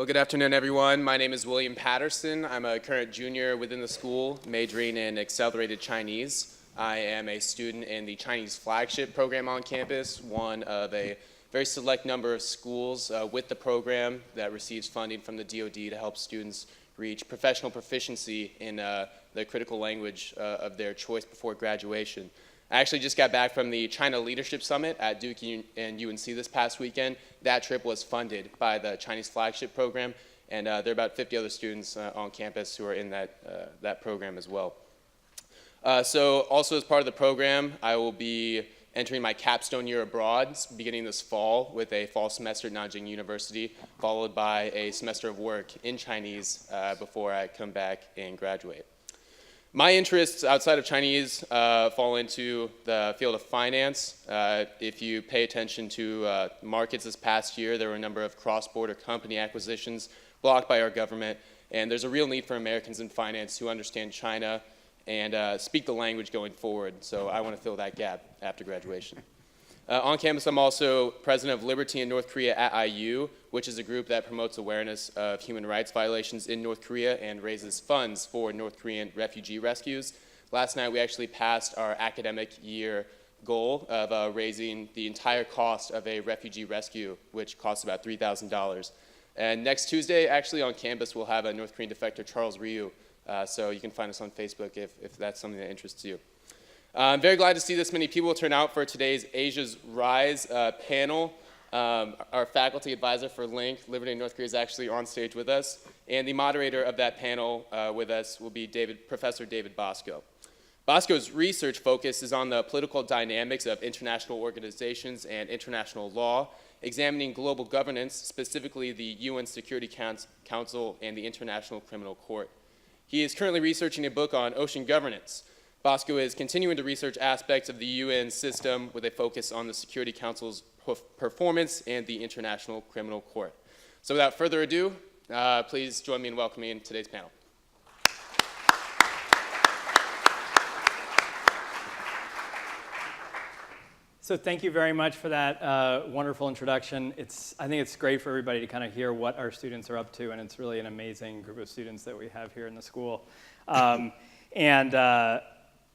Well, good afternoon, everyone. My name is William Patterson. I'm a current junior within the school, majoring in accelerated Chinese. I am a student in the Chinese flagship program on campus, one of a very select number of schools with the program that receives funding from the DoD to help students reach professional proficiency in the critical language of their choice before graduation. I actually just got back from the China Leadership Summit at Duke and UNC this past weekend. That trip was funded by the Chinese flagship program, and there are about 50 other students on campus who are in that program as well. So also as part of the program, I will be entering my capstone year abroad beginning this fall with a fall semester at Nanjing University, followed by a semester of work in Chinese before I come back and graduate. My interests outside of Chinese fall into the field of finance. If you pay attention to markets this past year, there were a number of cross-border company acquisitions blocked by our government, and there's a real need for Americans in finance who understand China and speak the language going forward. So I want to fill that gap after graduation. On campus, I'm also president of Liberty in North Korea at IU, which is a group that promotes awareness of human rights violations in North Korea and raises funds for North Korean refugee rescues. Last night, we actually passed our academic year goal of raising the entire cost of a refugee rescue, which costs about $3,000. And next Tuesday, actually on campus, we'll have a North Korean defector, Charles Ryu. So you can find us on Facebook if that's something that interests you. I'm very glad to see this many people turn out for today's Asia's Rise panel. Our faculty advisor for LINC, Liberty in North Korea, is actually on stage with us. And the moderator of that panel with us will be Professor David Bosco. Bosco's research focus is on the political dynamics of international organizations and international law, examining global governance, specifically the UN Security Council and the International Criminal Court. He is currently researching a book on ocean governance. Bosco is continuing to research aspects of the UN system with a focus on the Security Council's performance and the International Criminal Court. So without further ado, please join me in welcoming today's panel. So thank you very much for that wonderful introduction. I think it's great for everybody to kind of hear what our students are up to, and it's really an amazing group of students that we have here in the school.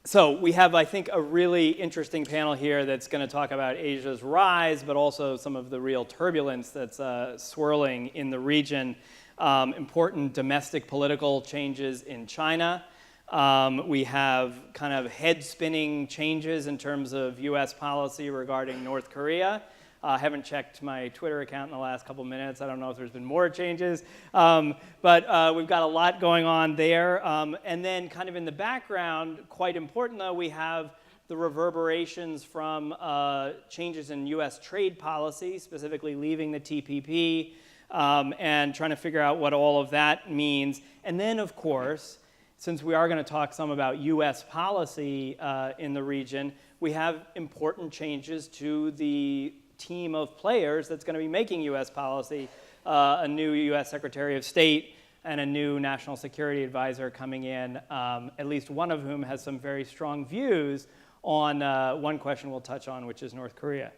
So we have, I think, a really interesting panel here that's going to talk about Asia's rise, but also some of the real turbulence that's swirling in the region, important domestic political changes in China. We have kind of head-spinning changes in terms of U.S. policy regarding North Korea. I haven't checked my Twitter account in the last couple minutes. I don't know if there's been more changes. But we've got a lot going on there. And then kind of in the background, quite important though, we have the reverberations from changes in U.S. trade policy, specifically leaving the TPP, and trying to figure out what all of that means. And then, of course, since we are going to talk some about U.S. policy in the region, we have important changes to the team of players that's going to be making U.S. policy, a new U.S. Secretary of State and a new National Security Advisor coming in, at least one of whom has some very strong views on one question we'll touch on, which is North Korea.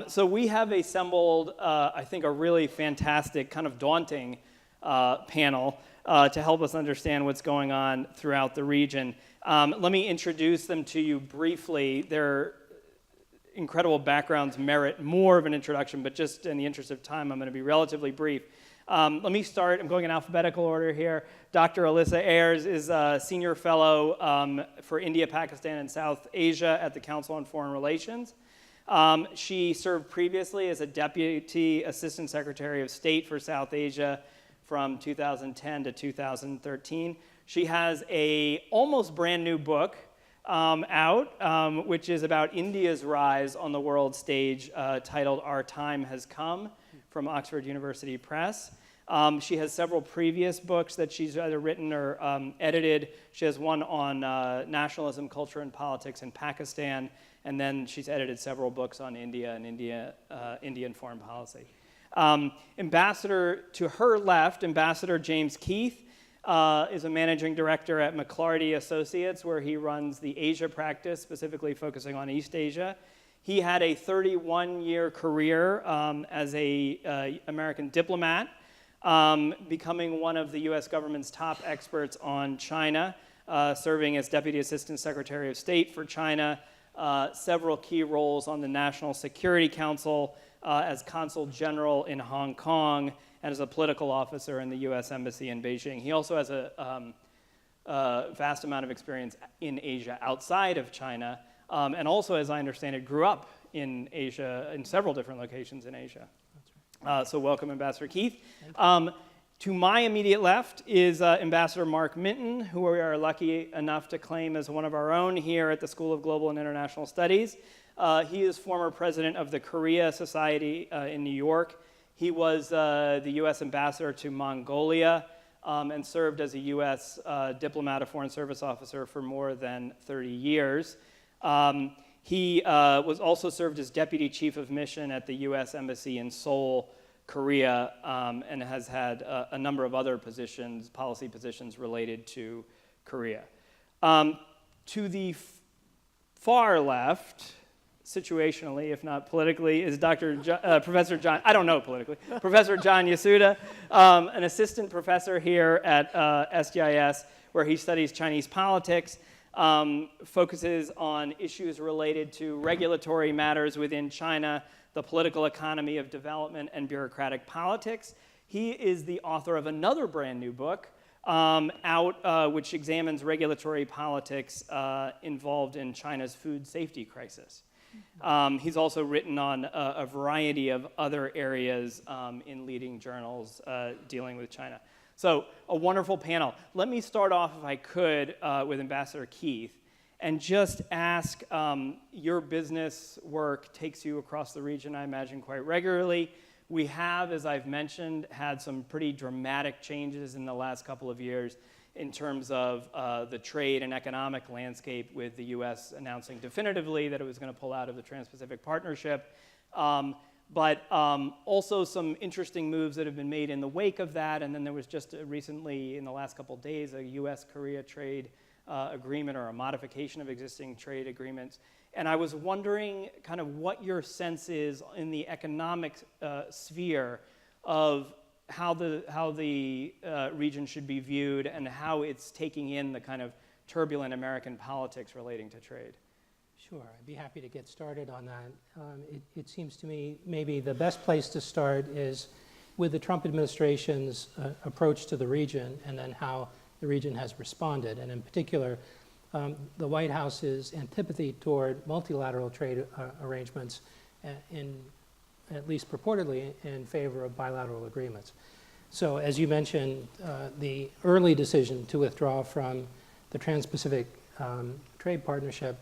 So we have assembled, I think, a really fantastic, kind of daunting panel to help us understand what's going on throughout the region. Let me introduce them to you briefly. Their incredible backgrounds merit more of an introduction, but just in the interest of time, I'm going to be relatively brief. Let me start. I'm going in alphabetical order here. Dr. Alyssa Ayres is a senior fellow for India, Pakistan, and South Asia at the Council on Foreign Relations. She served previously as a Deputy Assistant Secretary of State for South Asia from 2010 to 2013. She has an almost brand new book out, which is about India's rise on the world stage, titled Our Time Has Come, from Oxford University Press. She has several previous books that she's either written or edited. She has one on nationalism, culture, and politics in Pakistan, and then she's edited several books on India and Indian foreign policy. Ambassador to her left, Ambassador James Keith, is a managing director at McClarty Associates, where he runs the Asia practice, specifically focusing on East Asia. He had a 31-year career as an American diplomat becoming one of the US government's top experts on China, serving as Deputy Assistant Secretary of State for China, several key roles on the National Security Council, as Consul General in Hong Kong, and as a political officer in the US Embassy in Beijing. He also has a vast amount of experience in Asia outside of China, and also, as I understand it, grew up in Asia, in several different locations in Asia. That's right. So welcome, Ambassador Keith. To my immediate left is Ambassador Mark Minton, who we are lucky enough to claim as one of our own here at the School of Global and International Studies. He is former president of the Korea Society in New York. He was the US ambassador to Mongolia and served as a US diplomat, a foreign service officer for more than 30 years. He was also served as deputy chief of mission at the US Embassy in Seoul, Korea, and has had a number of other positions, policy positions related to Korea. To the far left, situationally, if not politically, is Professor John, I don't know politically, Professor John Yasuda, an assistant professor here at SGIS, where he studies Chinese politics, focuses on issues related to regulatory matters within China, the political economy of development, and bureaucratic politics. He is the author of another brand new book which examines regulatory politics involved in China's food safety crisis. He's also written on a variety of other areas in leading journals dealing with China. So a wonderful panel. Let me start off, if I could, with Ambassador Keith, and just ask, your business work takes you across the region, I imagine, quite regularly. We have, as I've mentioned, had some pretty dramatic changes in the last couple of years in terms of the trade and economic landscape, with the US announcing definitively that it was going to pull out of the Trans-Pacific Partnership. But also some interesting moves that have been made in the wake of that. And then there was just recently, in the last couple of days, a US-Korea trade agreement, or a modification of existing trade agreements. And I was wondering kind of what your sense is in the economic sphere of how the region should be viewed, and how it's taking in the kind of turbulent American politics relating to trade. Sure, I'd be happy to get started on that. It seems to me maybe the best place to start is with the Trump administration's approach to the region, and then how the region has responded, and in particular, the White House's antipathy toward multilateral trade arrangements, at least purportedly, in favor of bilateral agreements. So as you mentioned, the early decision to withdraw from the Trans-Pacific Trade Partnership,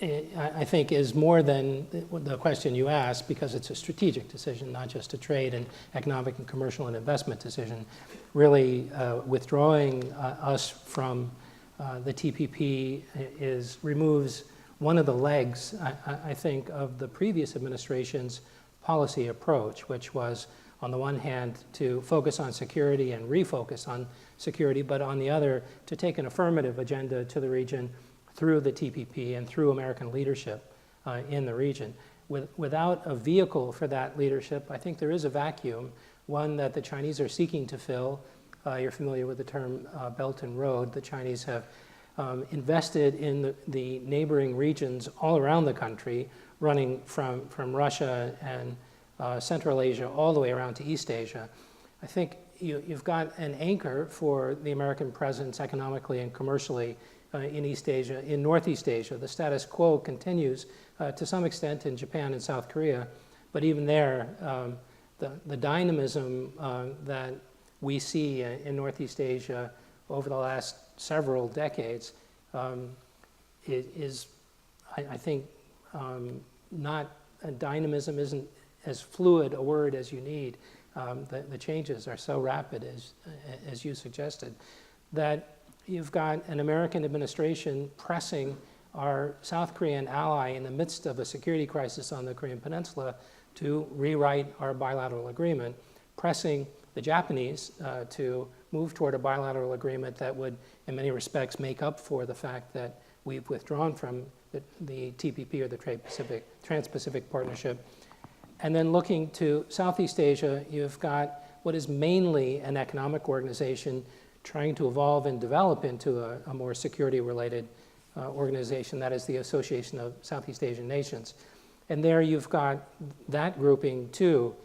I think, is more than the question you asked, because it's a strategic decision, not just a trade and economic and commercial and investment decision. Really, withdrawing us from the TPP removes one of the legs, I think, of the previous administration's policy approach, which was, on the one hand, to focus on security and refocus on security, but on the other, to take an affirmative agenda to the region through the TPP and through American leadership in the region. Without a vehicle for that leadership, I think there is a vacuum, one that the Chinese are seeking to fill. You're familiar with the term Belt and Road. The Chinese have invested in the neighboring regions all around the country, running from Russia and Central Asia all the way around to East Asia. I think you've got an anchor for the American presence economically and commercially in East Asia, in Northeast Asia. The status quo continues to some extent in Japan and South Korea, but even there, the dynamism that we see in Northeast Asia over the last several decades is, I think, not, dynamism isn't as fluid a word as you need. The changes are so rapid, as you suggested, that you've got an American administration pressing our South Korean ally in the midst of a security crisis on the Korean Peninsula to rewrite our bilateral agreement, pressing the Japanese to move toward a bilateral agreement that would, in many respects, make up for the fact that we've withdrawn from the TPP, or the Trans-Pacific Partnership. And then looking to Southeast Asia, you've got what is mainly an economic organization trying to evolve and develop into a more security-related organization, that is the Association of Southeast Asian Nations. And there you've got that grouping too,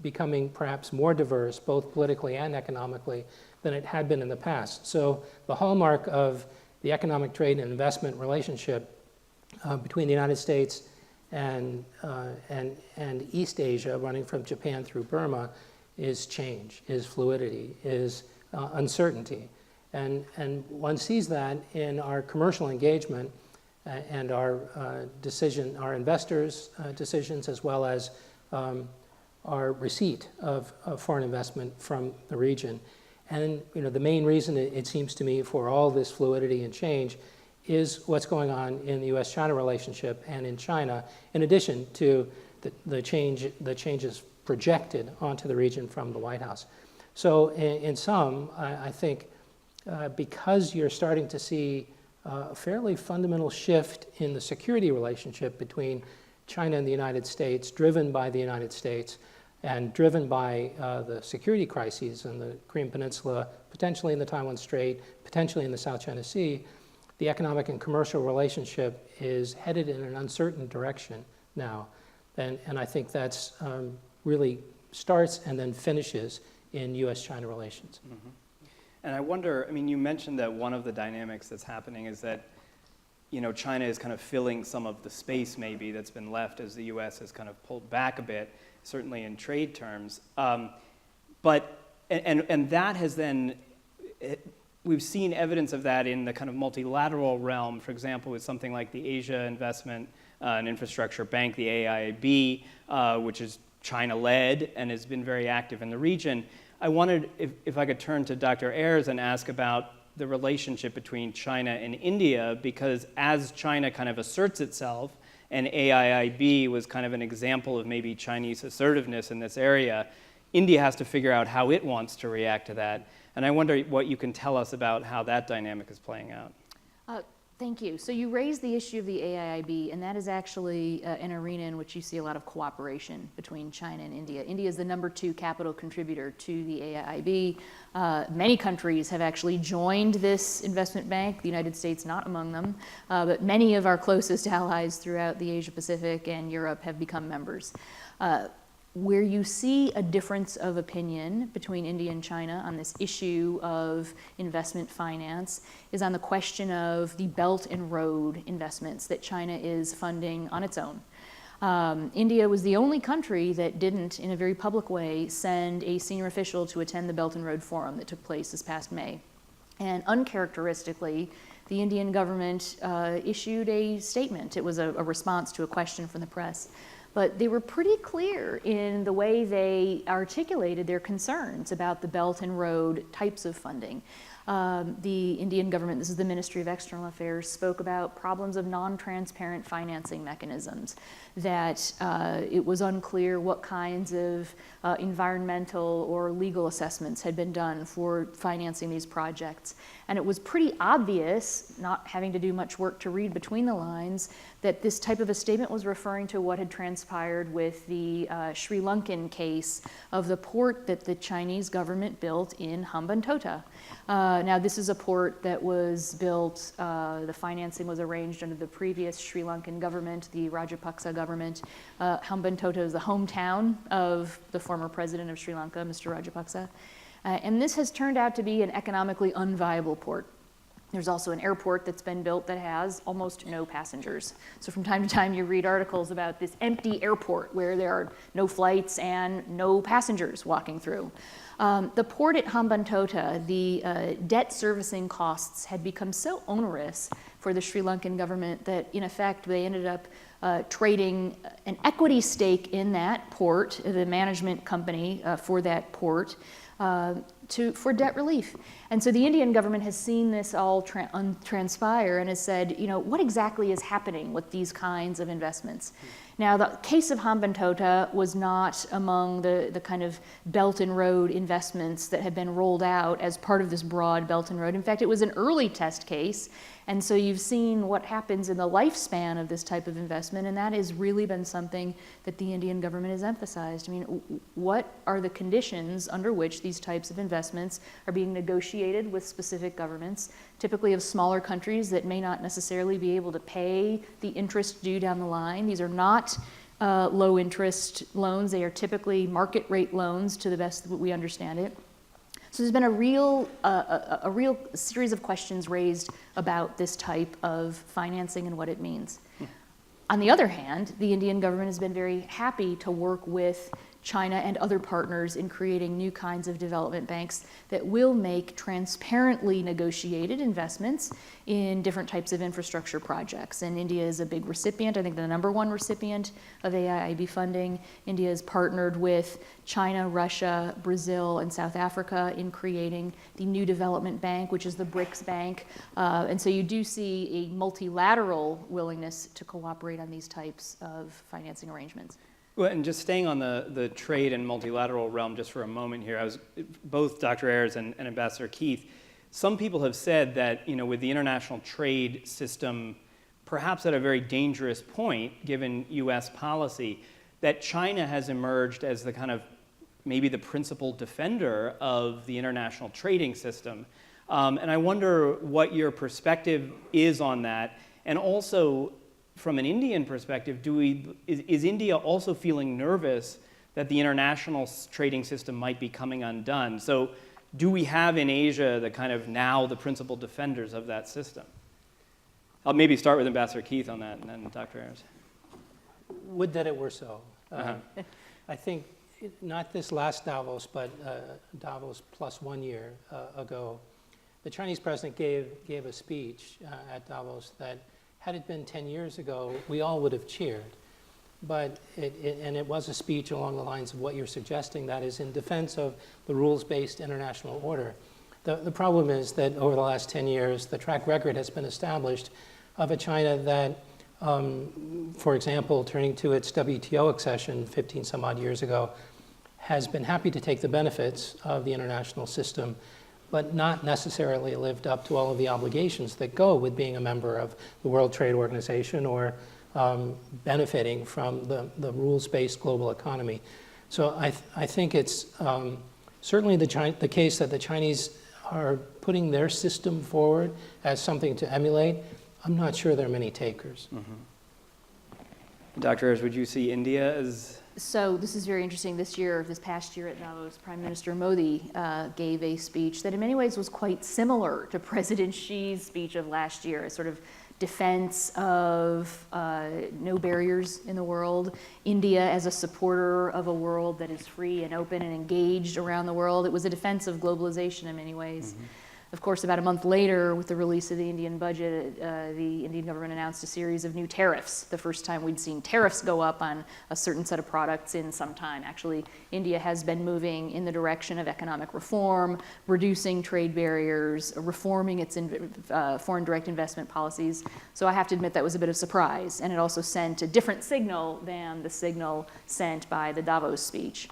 becoming perhaps more diverse, both politically and economically, than it had been in the past. So the hallmark of the economic trade and investment relationship between the United States and East Asia, running from Japan through Burma, is change, is fluidity, is uncertainty. And one sees that in our commercial engagement and our investors' decisions, as well as our receipt of foreign investment from the region. And the main reason it seems to me for all this fluidity and change is what's going on in the U.S.-China relationship and in China, in addition to the changes projected onto the region from the White House. So in sum, I think because you're starting to see a fairly fundamental shift in the security relationship between China and the United States, driven by the United States, and driven by the security crises in the Korean Peninsula, potentially in the Taiwan Strait, potentially in the South China Sea, the economic and commercial relationship is headed in an uncertain direction now. And I think that's really starts and then finishes in U.S.-China relations. Mm-hmm. And I wonder, you mentioned that one of the dynamics that's happening is that China is kind of filling some of the space maybe that's been left as the U.S. has kind of pulled back a bit, certainly in trade terms. But that has then, we've seen evidence of that in the kind of multilateral realm, for example, with something like the Asia Investment and Infrastructure Bank, the AIIB, which is China-led and has been very active in the region. I wondered if I could turn to Dr. Ayres and ask about the relationship between China and India, because as China kind of asserts itself, and AIIB was kind of an example of maybe Chinese assertiveness in this area, India has to figure out how it wants to react to that. And I wonder what you can tell us about how that dynamic is playing out. Thank you. So you raised the issue of the AIIB, and that is actually an arena in which you see a lot of cooperation between China and India. India is the #2 capital contributor to the AIIB. Many countries have actually joined this investment bank, the United States not among them, but many of our closest allies throughout the Asia Pacific and Europe have become members. Where you see a difference of opinion between India and China on this issue of investment finance is on the question of the Belt and Road investments that China is funding on its own. India was the only country that didn't, in a very public way, send a senior official to attend the Belt and Road Forum that took place this past May. And uncharacteristically, the Indian government issued a statement. It was a response to a question from the press. But they were pretty clear in the way they articulated their concerns about the Belt and Road types of funding. The Indian government, this is the Ministry of External Affairs, spoke about problems of non-transparent financing mechanisms, that it was unclear what kinds of environmental or legal assessments had been done for financing these projects. And it was pretty obvious, not having to do much work to read between the lines, that this type of a statement was referring to what had transpired with the Sri Lankan case of the port that the Chinese government built in Hambantota. Now, this is a port that was built, the financing was arranged under the previous Sri Lankan government, the Rajapaksa government. Hambantota is the hometown of the former president of Sri Lanka, Mr. Rajapaksa. And this has turned out to be an economically unviable port. There's also an airport that's been built that has almost no passengers. So from time to time you read articles about this empty airport where there are no flights and no passengers walking through. The port at Hambantota, the debt servicing costs had become so onerous for the Sri Lankan government that in effect they ended up trading an equity stake in that port, the management company for that port, for debt relief. And so the Indian government has seen this all transpire and has said, what exactly is happening with these kinds of investments? Now, the case of Hambantota was not among the kind of Belt and Road investments that had been rolled out as part of this broad Belt and Road. In fact, it was an early test case. And so you've seen what happens in the lifespan of this type of investment, and that has really been something that the Indian government has emphasized. I mean, what are the conditions under which these types of investments are being negotiated with specific governments, typically of smaller countries that may not necessarily be able to pay the interest due down the line? These are not low interest loans. They are typically market rate loans to the best that we understand it. So there's been a real series of questions raised about this type of financing and what it means. On the other hand, the Indian government has been very happy to work with China and other partners in creating new kinds of development banks that will make transparently negotiated investments in different types of infrastructure projects. And India is a big recipient, I think the #1 recipient of AIIB funding. India has partnered with China, Russia, Brazil, and South Africa in creating the New Development Bank, which is the BRICS Bank. And so you do see a multilateral willingness to cooperate on these types of financing arrangements. Well, and just staying on the trade and multilateral realm just for a moment here, both Dr. Ayres and Ambassador Keith, some people have said that, with the international trade system perhaps at a very dangerous point, given US policy, that China has emerged as the kind of maybe the principal defender of the international trading system. And I wonder what your perspective is on that. And also, from an Indian perspective, is India also feeling nervous that the international trading system might be coming undone? So do we have in Asia the kind of now the principal defenders of that system? I'll maybe start with Ambassador Keith on that, and then Dr. Ayres. Would that it were so. I think not this last Davos, but Davos plus 1 year ago, the Chinese president gave a speech at Davos that, had it been 10 years ago, we all would have cheered. But it was a speech along the lines of what you're suggesting, that is in defense of the rules-based international order. The problem is that over the last 10 years, the track record has been established of a China that, for example, turning to its WTO accession 15 some odd years ago, has been happy to take the benefits of the international system, but not necessarily lived up to all of the obligations that go with being a member of the World Trade Organization or benefiting from the rules-based global economy. So I think it's certainly the case that the Chinese are putting their system forward as something to emulate. I'm not sure there are many takers. Mm-hmm. Dr. Ayres, would you see India as... So this is very interesting. This past year at Davos, Prime Minister Modi gave a speech that in many ways was quite similar to President Xi's speech of last year, a sort of defense of no barriers in the world, India as a supporter of a world that is free and open and engaged around the world. It was a defense of globalization in many ways. Mm-hmm. Of course, about a month later, with the release of the Indian budget, the Indian government announced a series of new tariffs, the first time we'd seen tariffs go up on a certain set of products in some time. Actually, India has been moving in the direction of economic reform, reducing trade barriers, reforming its foreign direct investment policies. So I have to admit that was a bit of a surprise, and it also sent a different signal than the signal sent by the Davos speech.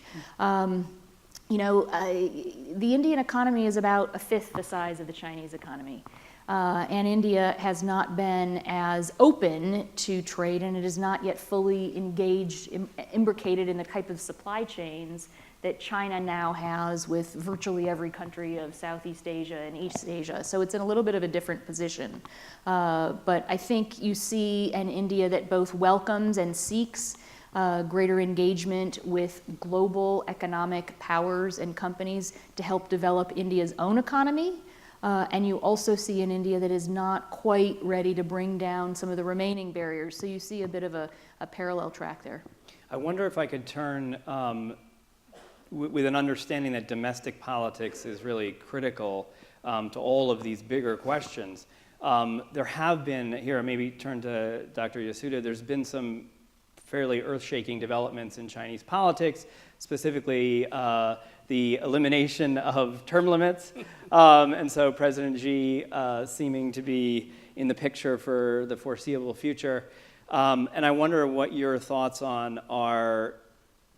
The Indian economy is about a fifth the size of the Chinese economy. And India has not been as open to trade, and it is not yet fully engaged, imbricated in the type of supply chains that China now has with virtually every country of Southeast Asia and East Asia. So it's in a little bit of a different position. But I think you see an India that both welcomes and seeks greater engagement with global economic powers and companies to help develop India's own economy. And you also see an India that is not quite ready to bring down some of the remaining barriers. So you see a bit of a parallel track there. I wonder if I could turn with an understanding that domestic politics is really critical to all of these bigger questions. There have been, here, maybe turn to Dr. Yasuda, there's been some fairly earth-shaking developments in Chinese politics, specifically the elimination of term limits. And so President Xi seeming to be in the picture for the foreseeable future. And I wonder what your thoughts on are,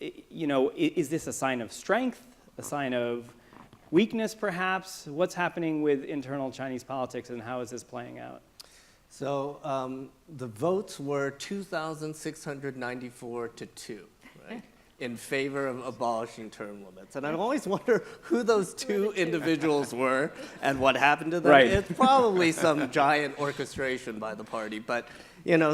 is this a sign of strength, a sign of weakness perhaps? What's happening with internal Chinese politics and how is this playing out? So the votes were 2,694 to 2, right, in favor of abolishing term limits. And I always wonder who those two individuals were and what happened to them. Right. It's probably some giant orchestration by the party. But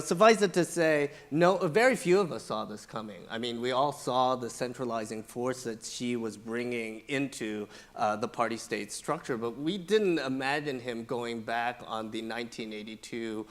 suffice it to say, very few of us saw this coming. I mean, we all saw the centralizing force that Xi was bringing into the party state structure, but we didn't imagine him going back on the 1982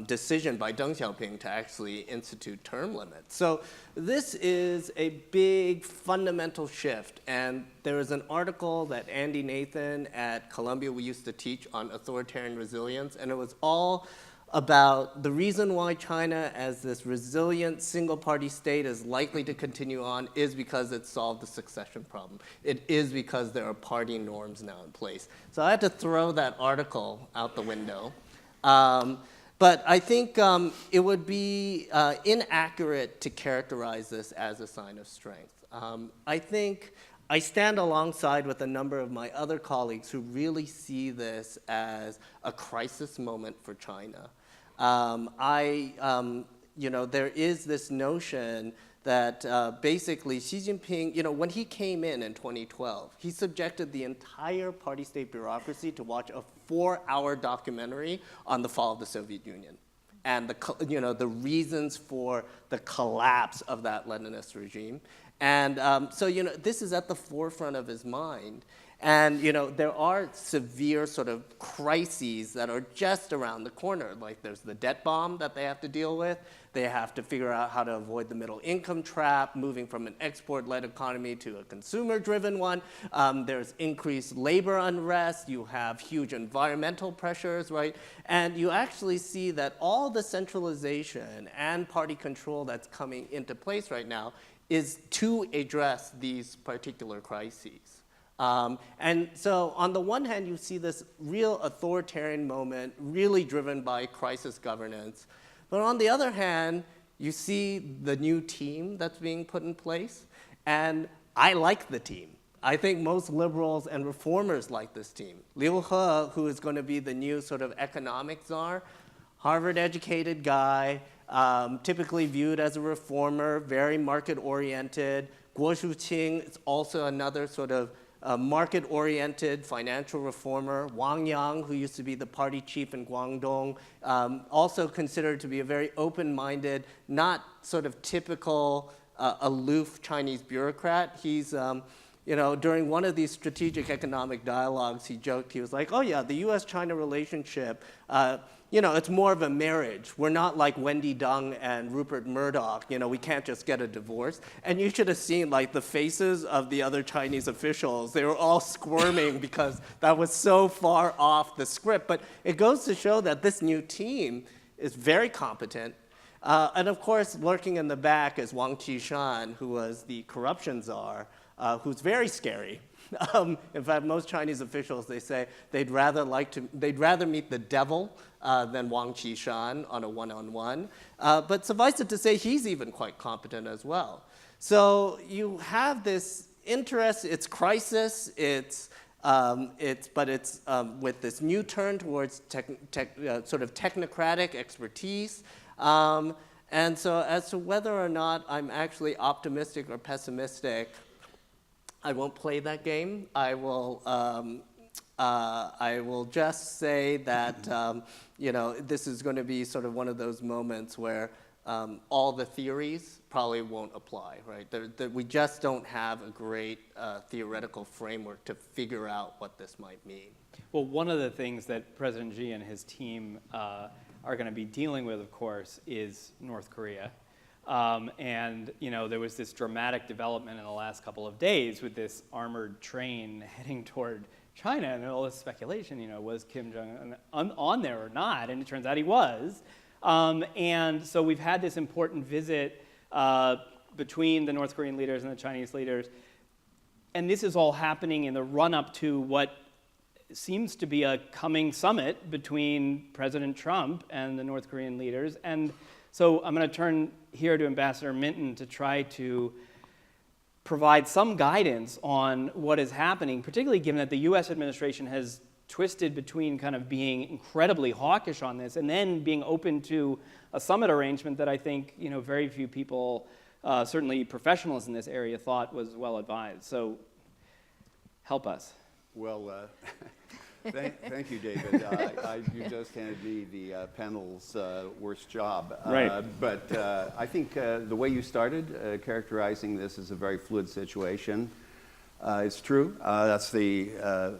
decision by Deng Xiaoping to actually institute term limits. So this is a big fundamental shift. And there is an article that Andy Nathan at Columbia we used to teach on authoritarian resilience, and it was all about the reason why China as this resilient single-party state is likely to continue on is because it solved the succession problem. It is because there are party norms now in place. So I had to throw that article out the window. But I think it would be inaccurate to characterize this as a sign of strength. I think I stand alongside with a number of my other colleagues who really see this as a crisis moment for China. There is this notion that basically Xi Jinping, when he came in 2012, he subjected the entire party state bureaucracy to watch a 4-hour documentary on the fall of the Soviet Union and the reasons for the collapse of that Leninist regime. And this is at the forefront of his mind. And there are severe sort of crises that are just around the corner. Like there's the debt bomb that they have to deal with. They have to figure out how to avoid the middle income trap, moving from an export-led economy to a consumer-driven one. There's increased labor unrest. You have huge environmental pressures, right? And you actually see that all the centralization and party control that's coming into place right now is to address these particular crises. And so on the one hand, you see this real authoritarian moment, really driven by crisis governance. But on the other hand, you see the new team that's being put in place. And I like the team. I think most liberals and reformers like this team. Liu He, who is going to be the new sort of economic czar, Harvard-educated guy, typically viewed as a reformer, very market-oriented. Guo Shuqing is also another sort of market-oriented financial reformer. Wang Yang, who used to be the party chief in Guangdong, also considered to be a very open-minded, not sort of typical aloof Chinese bureaucrat. He's, during one of these strategic economic dialogues, he joked, he was like, oh yeah, the US-China relationship, it's more of a marriage. We're not like Wendy Deng and Rupert Murdoch. We can't just get a divorce. And you should have seen like the faces of the other Chinese officials. They were all squirming because that was so far off the script. But it goes to show that this new team is very competent. And of course, lurking in the back is Wang Qishan, who was the corruption czar, who's very scary. In fact, most Chinese officials, they say they'd rather meet the devil than Wang Qishan on a one-on-one. But suffice it to say, he's even quite competent as well. So you have this interest, it's crisis, it's with this new turn towards sort of technocratic expertise. And so as to whether or not I'm actually optimistic or pessimistic, I won't play that game. I will just say that this is going to be sort of one of those moments where all the theories probably won't apply, right? We just don't have a great theoretical framework to figure out what this might mean. Well, one of the things that President Xi and his team are going to be dealing with, of course, is North Korea. And there was this dramatic development in the last couple of days with this armored train heading toward China, and all this speculation, was Kim Jong-un on there or not? And it turns out he was. And so we've had this important visit between the North Korean leaders and the Chinese leaders. And this is all happening in the run-up to what seems to be a coming summit between President Trump and the North Korean leaders. And so I'm going to turn here to Ambassador Minton to try to provide some guidance on what is happening, particularly given that the US administration has twisted between kind of being incredibly hawkish on this and then being open to a summit arrangement that I think very few people, certainly professionals in this area, thought was well advised. So help us. Well, thank you, David. You just handed me the panel's worst job. Right. But I think the way you started, characterizing this as a very fluid situation, it's true. That's the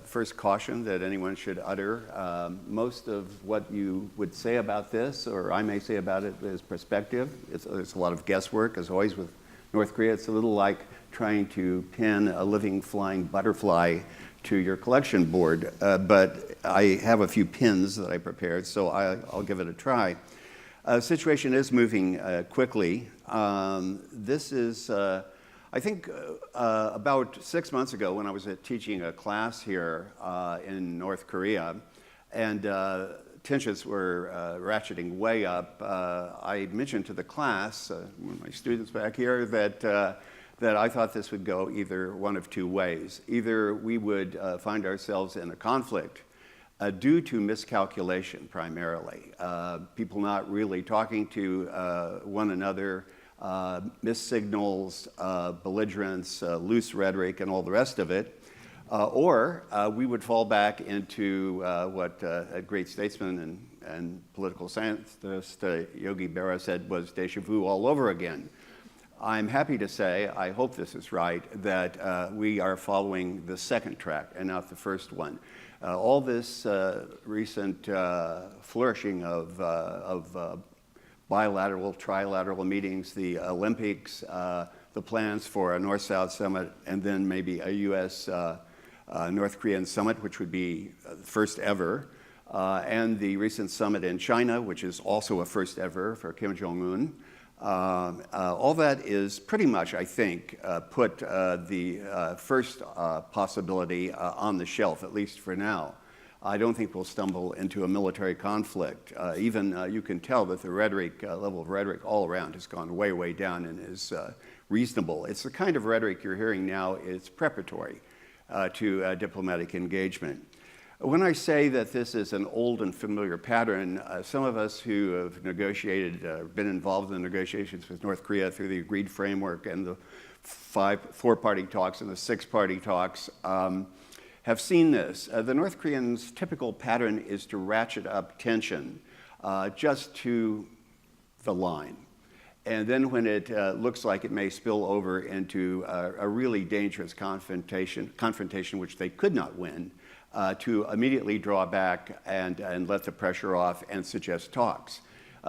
first caution that anyone should utter. Most of what you would say about this, or I may say about it, is perspective. There's a lot of guesswork, as always with North Korea. It's a little like trying to pin a living flying butterfly to your collection board. But I have a few pins that I prepared, so I'll give it a try. The situation is moving quickly. This is... I think about 6 months ago when I was teaching a class here in North Korea, and tensions were ratcheting way up, I mentioned to the class, one of my students back here, that I thought this would go either one of two ways. Either we would find ourselves in a conflict due to miscalculation primarily, people not really talking to one another, missed signals, belligerence, loose rhetoric, and all the rest of it. Or we would fall back into what a great statesman and political scientist Yogi Berra said was déjà vu all over again. I'm happy to say, I hope this is right, that we are following the second track and not the first one. All this recent flourishing of bilateral, trilateral meetings, the Olympics, the plans for a North-South summit, and then maybe a U.S. North Korean summit, which would be the first ever, and the recent summit in China, which is also a first ever for Kim Jong-un. All that is pretty much, I think, put the first possibility on the shelf, at least for now. I don't think we'll stumble into a military conflict. Even you can tell that the rhetoric, level of rhetoric all around has gone way, way down and is reasonable. It's the kind of rhetoric you're hearing now is preparatory to diplomatic engagement. When I say that this is an old and familiar pattern, some of us who have negotiated, been involved in the negotiations with North Korea through the agreed framework and the four-party talks and the six-party talks, have seen this. The North Koreans' typical pattern is to ratchet up tension just to the line. And then when it looks like it may spill over into a really dangerous confrontation which they could not win, to immediately draw back and let the pressure off and suggest talks.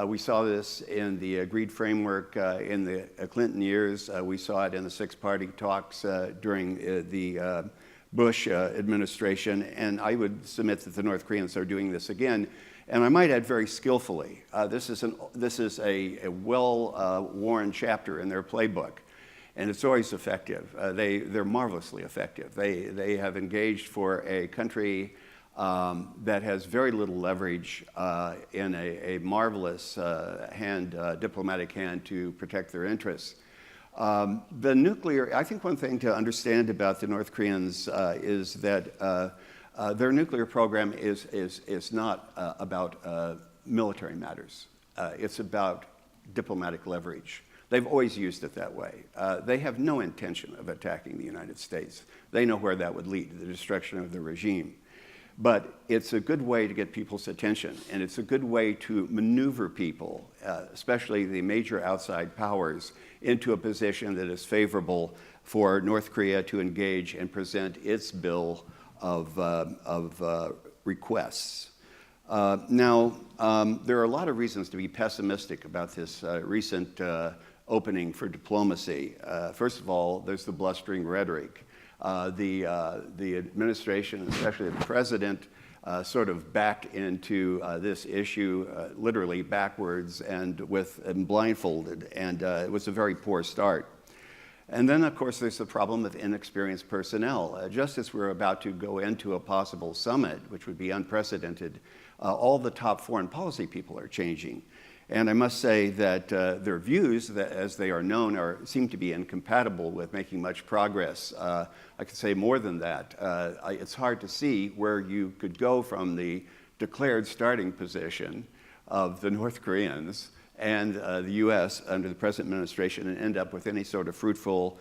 We saw this in the agreed framework in the Clinton years. We saw it in the six-party talks during the Bush administration, and I would submit that the North Koreans are doing this again, and I might add very skillfully. This is a well-worn chapter in their playbook, and it's always effective. They're marvelously effective. They have engaged for a country that has very little leverage in a marvelous diplomatic hand to protect their interests. The nuclear, I think one thing to understand about the North Koreans is that their nuclear program is not about military matters. It's about diplomatic leverage. They've always used it that way. They have no intention of attacking the United States. They know where that would lead, to the destruction of the regime. But it's a good way to get people's attention, and it's a good way to maneuver people, especially the major outside powers, into a position that is favorable for North Korea to engage and present its bill of requests. Now, there are a lot of reasons to be pessimistic about this recent opening for diplomacy. First of all, there's the blustering rhetoric. The administration, especially the president, sort of backed into this issue literally backwards and blindfolded, and it was a very poor start. And then, of course, there's the problem of inexperienced personnel. Just as we're about to go into a possible summit, which would be unprecedented, all the top foreign policy people are changing. And I must say that their views, as they are known, seem to be incompatible with making much progress. I could say more than that. It's hard to see where you could go from the declared starting position of the North Koreans and the U.S. under the present administration and end up with any sort of fruitful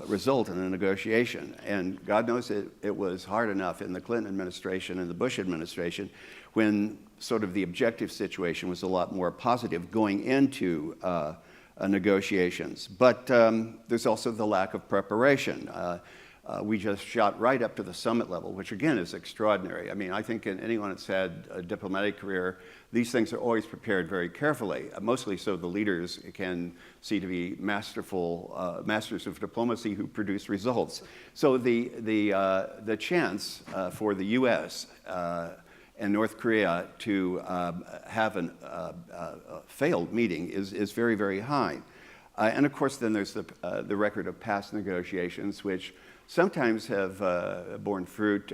result in a negotiation. And God knows it was hard enough in the Clinton administration and the Bush administration when sort of the objective situation was a lot more positive going into negotiations. But there's also the lack of preparation. We just shot right up to the summit level, which again is extraordinary. I mean, I think anyone that's had a diplomatic career, these things are always prepared very carefully, mostly so the leaders can see to be masterful masters of diplomacy who produce results. So the chance for the U.S. And North Korea to have a failed meeting is very, very high. And of course, then there's the record of past negotiations, which sometimes have borne fruit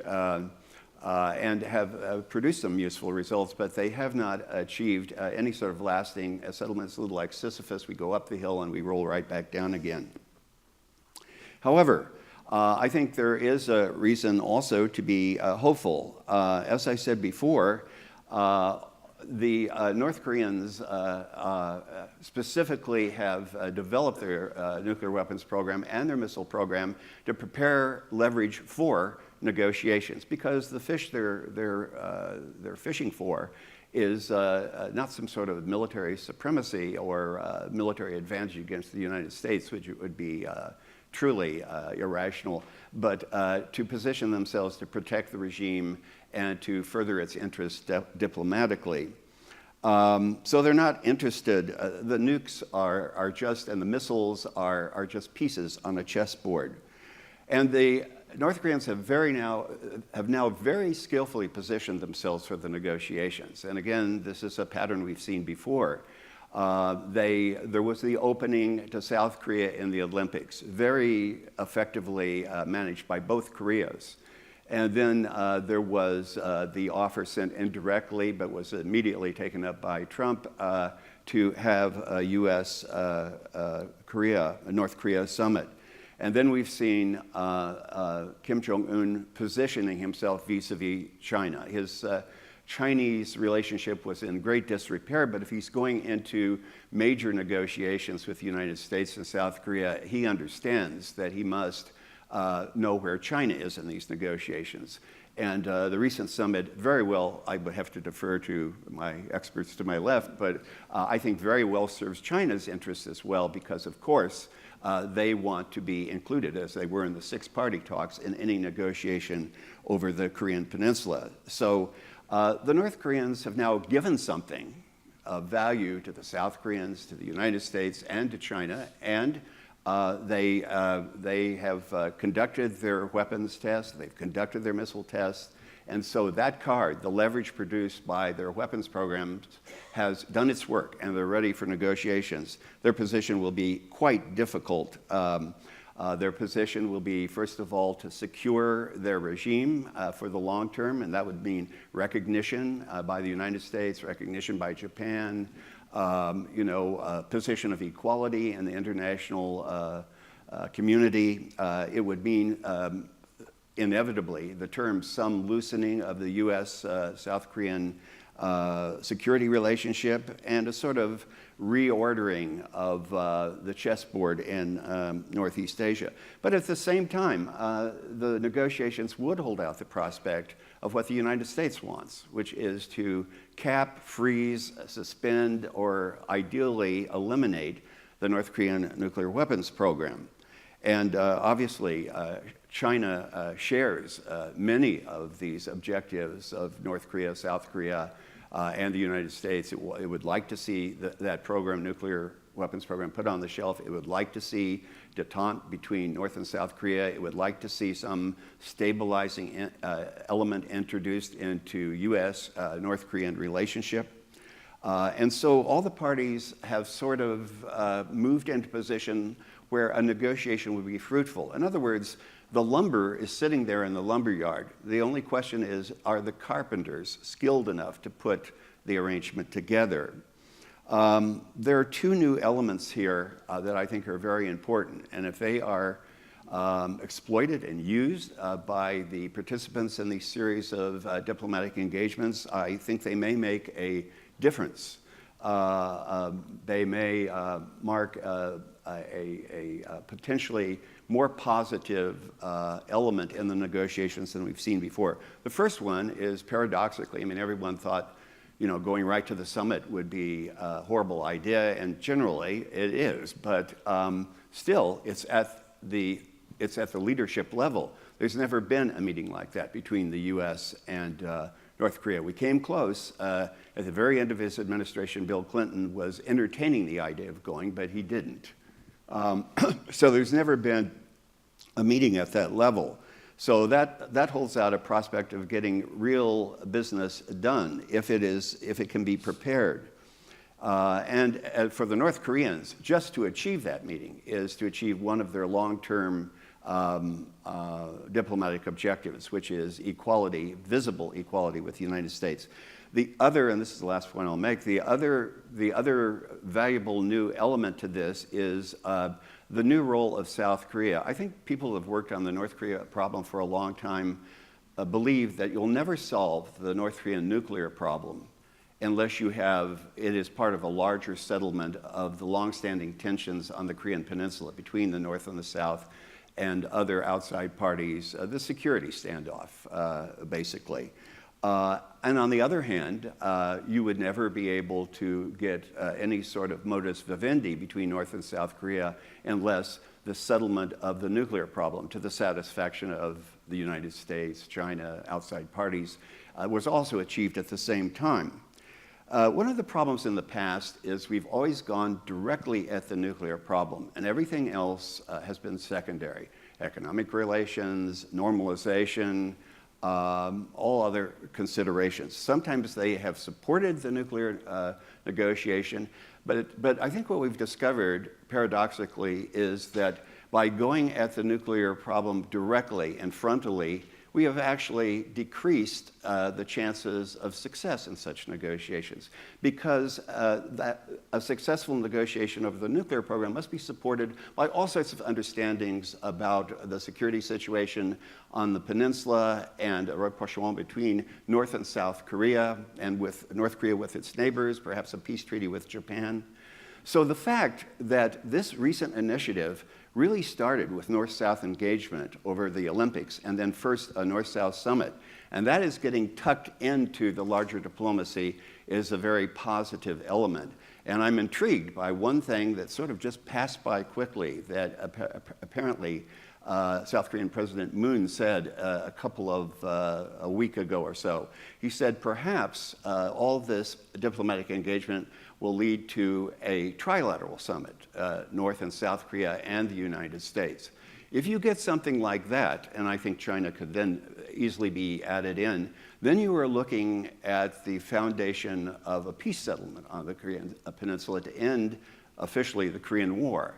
and have produced some useful results, but they have not achieved any sort of lasting settlement. It's a little like Sisyphus. We go up the hill and we roll right back down again. However, I think there is a reason also to be hopeful. As I said before, the North Koreans specifically have developed their nuclear weapons program and their missile program to prepare leverage for negotiations, because the fish they're fishing for is not some sort of military supremacy or military advantage against the United States, which would be truly irrational, but to position themselves to protect the regime and to further its interests diplomatically. So they're not interested. The nukes are just, and the missiles are just pieces on a chessboard. And the North Koreans have now very skillfully positioned themselves for the negotiations. And again, this is a pattern we've seen before. There was the opening to South Korea in the Olympics, very effectively managed by both Koreas. And then there was the offer sent indirectly, but was immediately taken up by Trump to have a U.S. North Korea summit. And then we've seen Kim Jong-un positioning himself vis-a-vis China. His Chinese relationship was in great disrepair, but if he's going into major negotiations with the United States and South Korea, he understands that he must know where China is in these negotiations. And the recent summit, very well, I would have to defer to my experts to my left, but I think very well serves China's interests as well, because of course they want to be included, as they were in the six-party talks, in any negotiation over the Korean Peninsula. So the North Koreans have now given something of value to the South Koreans, to the United States, and to China, and they have conducted their weapons tests, they've conducted their missile tests, and so that card, the leverage produced by their weapons programs, has done its work, and they're ready for negotiations. Their position will be quite difficult. Their position will be, first of all, to secure their regime for the long term, and that would mean recognition by the United States, recognition by Japan, position of equality in the international community. It would mean inevitably the term some loosening of the U.S.-South Korean security relationship and a sort of reordering of the chessboard in Northeast Asia. But at the same time, the negotiations would hold out the prospect of what the United States wants, which is to cap, freeze, suspend, or ideally eliminate the North Korean nuclear weapons program. And obviously, China shares many of these objectives of North Korea, South Korea, and the United States. It would like to see that program, nuclear weapons program, put on the shelf. It would like to see détente between North and South Korea. It would like to see some stabilizing element introduced into U.S.-North Korean relationship. And so all the parties have sort of moved into position where a negotiation would be fruitful. In other words, the lumber is sitting there in the lumber yard. The only question is, are the carpenters skilled enough to put the arrangement together? There are two new elements here that I think are very important, and if they are exploited and used by the participants in these series of diplomatic engagements, I think they may make a difference. They may mark a potentially more positive element in the negotiations than we've seen before. The first one is, paradoxically, I mean, everyone thought, you know, going right to the summit would be a horrible idea, and generally it is, but still, it's at the leadership level. There's never been a meeting like that between the U.S. and North Korea. We came close. At the very end of his administration, Bill Clinton was entertaining the idea of going, but he didn't. So there's never been a meeting at that level. So that holds out a prospect of getting real business done if it can be prepared. And for the North Koreans, just to achieve that meeting is to achieve one of their long-term diplomatic objectives, which is equality, visible equality with the United States. The other, and this is the last point I'll make, the other valuable new element to this is the new role of South Korea. I think people who have worked on the North Korea problem for a long time believe that you'll never solve the North Korean nuclear problem unless it is part of a larger settlement of the longstanding tensions on the Korean Peninsula between the North and the South and other outside parties, the security standoff, basically. And on the other hand, you would never be able to get any sort of modus vivendi between North and South Korea unless the settlement of the nuclear problem to the satisfaction of the United States, China, outside parties, was also achieved at the same time. One of the problems in the past is we've always gone directly at the nuclear problem, and everything else has been secondary. Economic relations, normalization, all other considerations. Sometimes they have supported the nuclear negotiation, but I think what we've discovered, paradoxically, is that by going at the nuclear problem directly and frontally, we have actually decreased the chances of success in such negotiations, because a successful negotiation over the nuclear program must be supported by all sorts of understandings about the security situation on the peninsula and a rapprochement between North and South Korea, and with North Korea with its neighbors, perhaps a peace treaty with Japan. So the fact that this recent initiative really started with North-South engagement over the Olympics, and then first a North-South summit, and that is getting tucked into the larger diplomacy, is a very positive element. And I'm intrigued by one thing that sort of just passed by quickly, that apparently South Korean President Moon said a week ago or so. He said perhaps all this diplomatic engagement will lead to a trilateral summit, North and South Korea and the United States. If you get something like that, and I think China could then easily be added in, then you are looking at the foundation of a peace settlement on the Korean Peninsula to end officially the Korean War.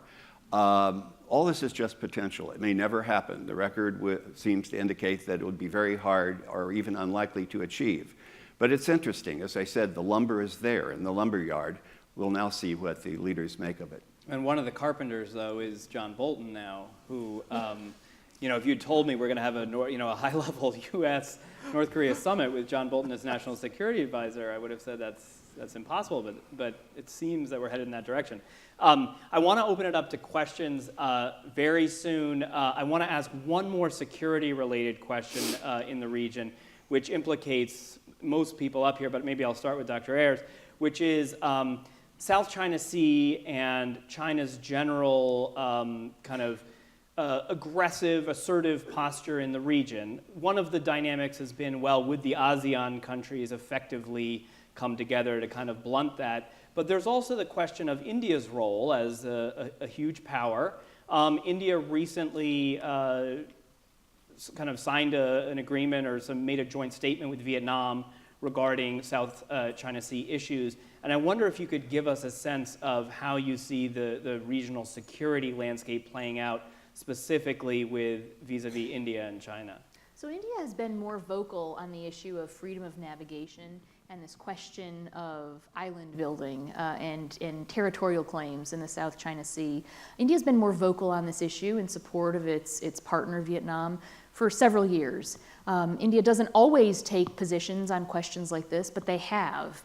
All this is just potential. It may never happen. The record seems to indicate that it would be very hard or even unlikely to achieve. But it's interesting. As I said, the lumber is there in the lumber yard. We'll now see what the leaders make of it. And one of the carpenters, though, is John Bolton now, who, if you'd told me we're going to have a high-level U.S. North Korea summit with John Bolton as national security advisor, I would have said that's impossible. But it seems that we're headed in that direction. I want to open it up to questions very soon. I want to ask one more security-related question in the region, which implicates most people up here, but maybe I'll start with Dr. Ayres, which is South China Sea and China's general aggressive, assertive posture in the region. One of the dynamics has been, well, would the ASEAN countries effectively come together to kind of blunt that? But there's also the question of India's role as a huge power. India recently kind of signed an agreement or made a joint statement with Vietnam regarding South China Sea issues. And I wonder if you could give us a sense of how you see the regional security landscape playing out specifically with vis-a-vis India and China. So India has been more vocal on the issue of freedom of navigation and this question of island building and territorial claims in the South China Sea. India's been more vocal on this issue in support of its partner Vietnam for several years. India doesn't always take positions on questions like this, but they have.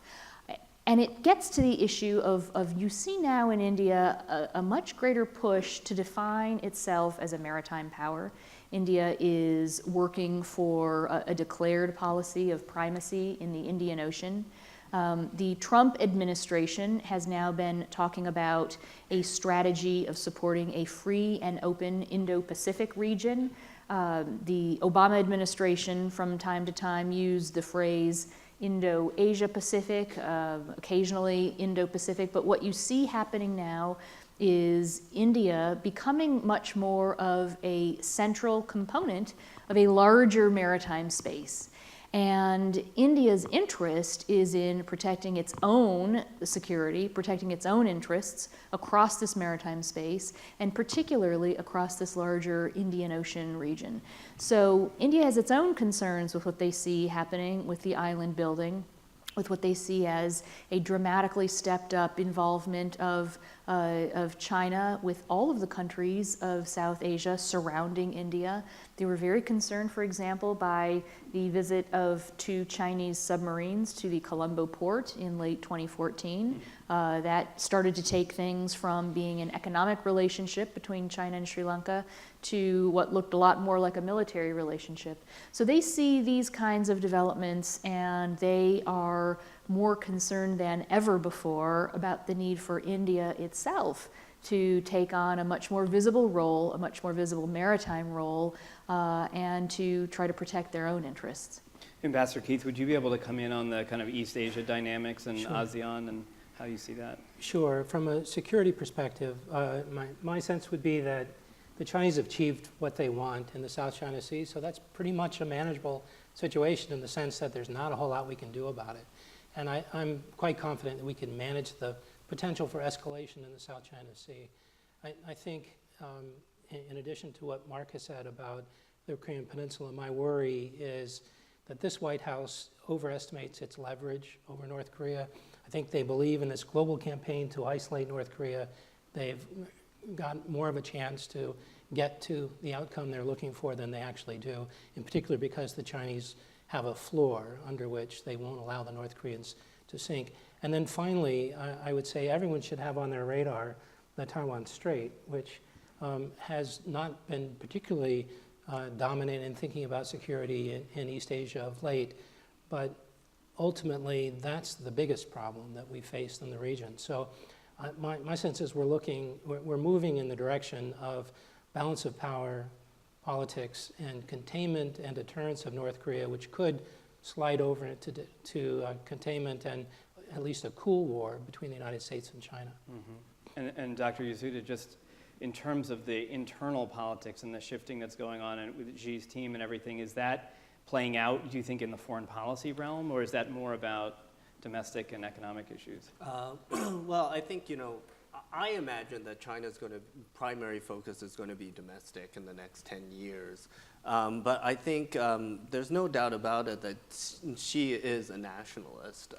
And it gets to the issue of you see now in India a much greater push to define itself as a maritime power. India is working for a declared policy of primacy in the Indian Ocean. The Trump administration has now been talking about a strategy of supporting a free and open Indo-Pacific region. The Obama administration from time to time used the phrase Indo-Asia Pacific, occasionally Indo-Pacific, but what you see happening now is India becoming much more of a central component of a larger maritime space. And India's interest is in protecting its own security, protecting its own interests across this maritime space, and particularly across this larger Indian Ocean region. So India has its own concerns with what they see happening with the island building, with what they see as a dramatically stepped up involvement of China with all of the countries of South Asia surrounding India. They were very concerned, for example, by the visit of 2 Chinese submarines to the Colombo port in late 2014. That started to take things from being an economic relationship between China and Sri Lanka to what looked a lot more like a military relationship. So they see these kinds of developments and they are more concerned than ever before about the need for India itself to take on a much more visible role, a much more visible maritime role, and to try to protect their own interests. Ambassador Keith, would you be able to come in on the kind of East Asia dynamics and Sure. ASEAN and how you see that? Sure. From a security perspective, my sense would be that the Chinese have achieved what they want in the South China Sea, so that's pretty much a manageable situation in the sense that there's not a whole lot we can do about it. And I'm quite confident that we can manage the potential for escalation in the South China Sea. I think, in addition to what Mark has said about the Korean Peninsula, my worry is that this White House overestimates its leverage over North Korea. I think they believe in this global campaign to isolate North Korea. They've got more of a chance to get to the outcome they're looking for than they actually do, in particular because the Chinese have a floor under which they won't allow the North Koreans to sink. And then finally, I would say everyone should have on their radar the Taiwan Strait, which has not been particularly dominant in thinking about security in East Asia of late, but ultimately that's the biggest problem that we face in the region. So my sense is we're moving in the direction of balance of power, politics, and containment and deterrence of North Korea, which could slide over to containment and at least a cool war between the United States and China. Mm-hmm. And Dr. Yasuda, just in terms of the internal politics and the shifting that's going on with Xi's team and everything, is that playing out, do you think, in the foreign policy realm, or is that more about domestic and economic issues? Well, I think, I imagine that China's primary focus is going to be domestic in the next 10 years. But I think there's no doubt about it that Xi is a nationalist.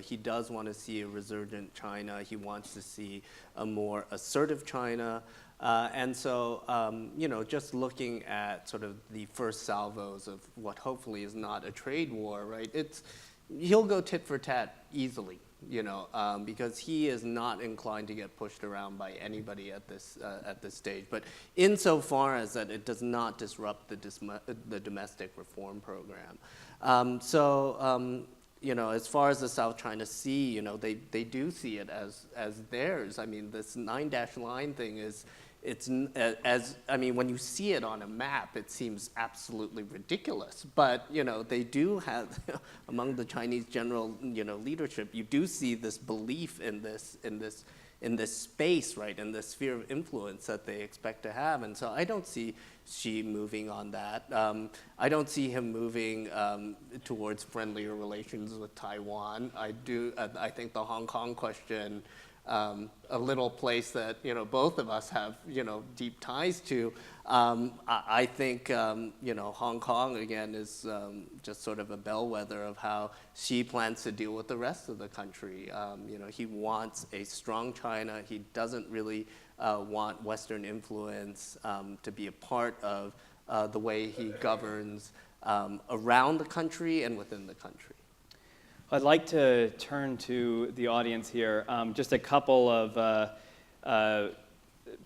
He does want to see a resurgent China. He wants to see a more assertive China. And so, just looking at sort of the first salvos of what hopefully is not a trade war, right? He'll go tit for tat easily, because he is not inclined to get pushed around by anybody at this stage. But insofar as that it does not disrupt the domestic reform program. As far as the South China Sea, they do see it as theirs. I mean, this 9-dash line thing is when you see it on a map, it seems absolutely ridiculous. But they do have, among the Chinese general leadership, you do see this belief in this space, right, in this sphere of influence that they expect to have. And so I don't see Xi moving on that. I don't see him moving towards friendlier relations with Taiwan. I think the Hong Kong question, a little place that both of us have deep ties to. I think Hong Kong again is just sort of a bellwether of how Xi plans to deal with the rest of the country. He wants a strong China. He doesn't really want Western influence to be a part of the way he governs around the country and within the country. I'd like to turn to the audience here. Just a couple of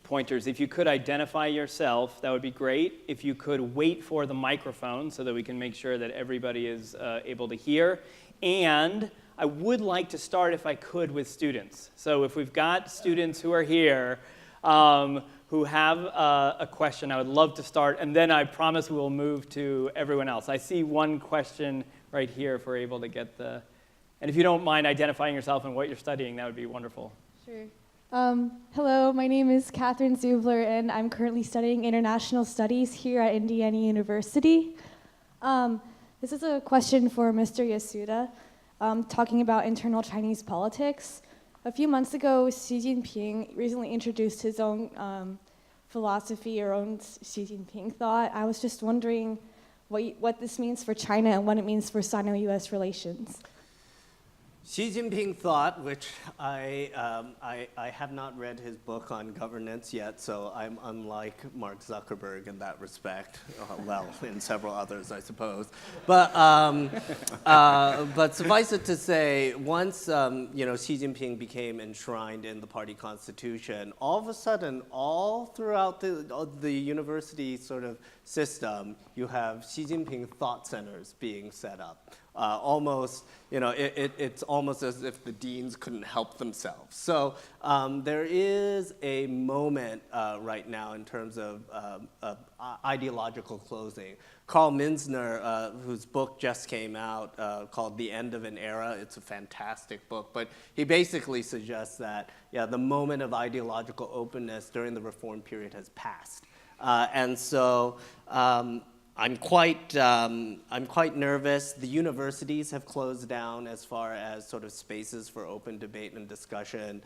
pointers. If you could identify yourself, that would be great. If you could wait for the microphone so that we can make sure that everybody is able to hear. And I would like to start, if I could, with students. So if we've got students who are here who have a question, I would love to start. And then I promise we will move to everyone else. I see one question right here if we're able to get the... And if you don't mind identifying yourself and what you're studying, that would be wonderful. Sure. Hello, my name is Catherine Zubler, and I'm currently studying international studies here at Indiana University. This is a question for Mr. Yasuda, talking about internal Chinese politics. A few months ago, Xi Jinping recently introduced his own philosophy, or own Xi Jinping Thought. I was just wondering what this means for China and what it means for Sino-US relations. Xi Jinping Thought, which I have not read his book on governance yet, so I'm unlike Mark Zuckerberg in that respect. Well, in several others, I suppose. But suffice it to say, once Xi Jinping became enshrined in the party constitution, all of a sudden, all throughout the university sort of system, you have Xi Jinping Thought centers being set up. Almost, it's almost as if the deans couldn't help themselves. So there is a moment right now in terms of ideological closing. Carl Minzner, whose book just came out called The End of an Era, it's a fantastic book, but he basically suggests that, the moment of ideological openness during the reform period has passed. And so I'm quite nervous. The universities have closed down as far as sort of spaces for open debate and discussion.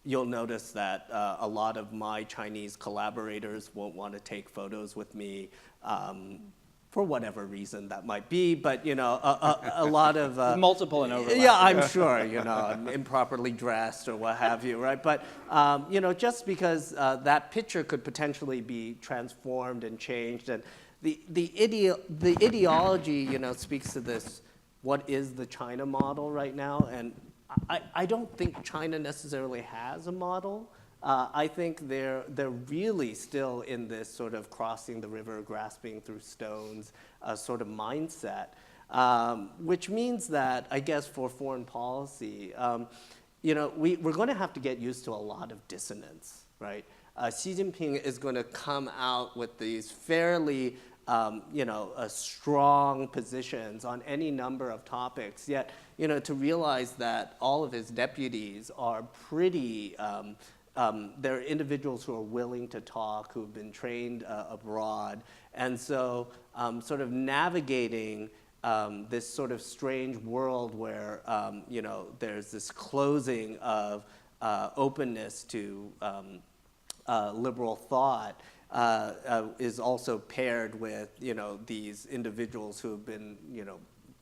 You'll notice that a lot of my Chinese collaborators won't want to take photos with me for whatever reason that might be, but a lot of multiple and overlap. Yeah, I'm sure. I'm improperly dressed or what have you, right? But just because that picture could potentially be transformed and changed, and the ideology, speaks to this. What is the China model right now? And I don't think China necessarily has a model. I think they're really still in this sort of crossing the river, grasping through stones sort of mindset, which means that, I guess, for foreign policy, we're going to have to get used to a lot of dissonance, right? Xi Jinping is going to come out with these fairly strong positions on any number of topics, yet, to realize that all of his deputies are pretty, they're individuals who are willing to talk, who've been trained abroad, and so sort of navigating this sort of strange world where, there's this closing of openness to liberal thought, is also paired with, these individuals who have been,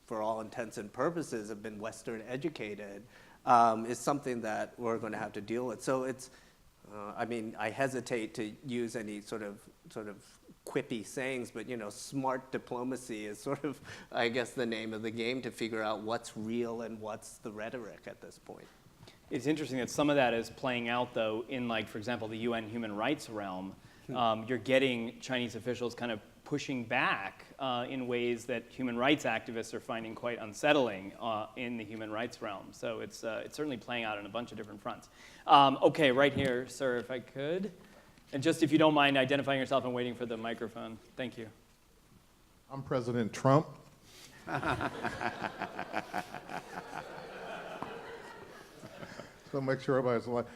for all intents and purposes, have been Western educated, is something that we're going to have to deal with. So it's, I hesitate to use any sort of quippy sayings, but smart diplomacy is sort of, I guess, the name of the game to figure out what's real and what's the rhetoric at this point. It's interesting that some of that is playing out, though, in, like, for example, the UN human rights realm. You're getting Chinese officials kind of pushing back in ways that human rights activists are finding quite unsettling in the human rights realm. So it's certainly playing out on a bunch of different fronts. Okay, right here, sir, if I could. And just if you don't mind identifying yourself and waiting for the microphone. Thank you. I'm President Trump. So make sure everybody's alive.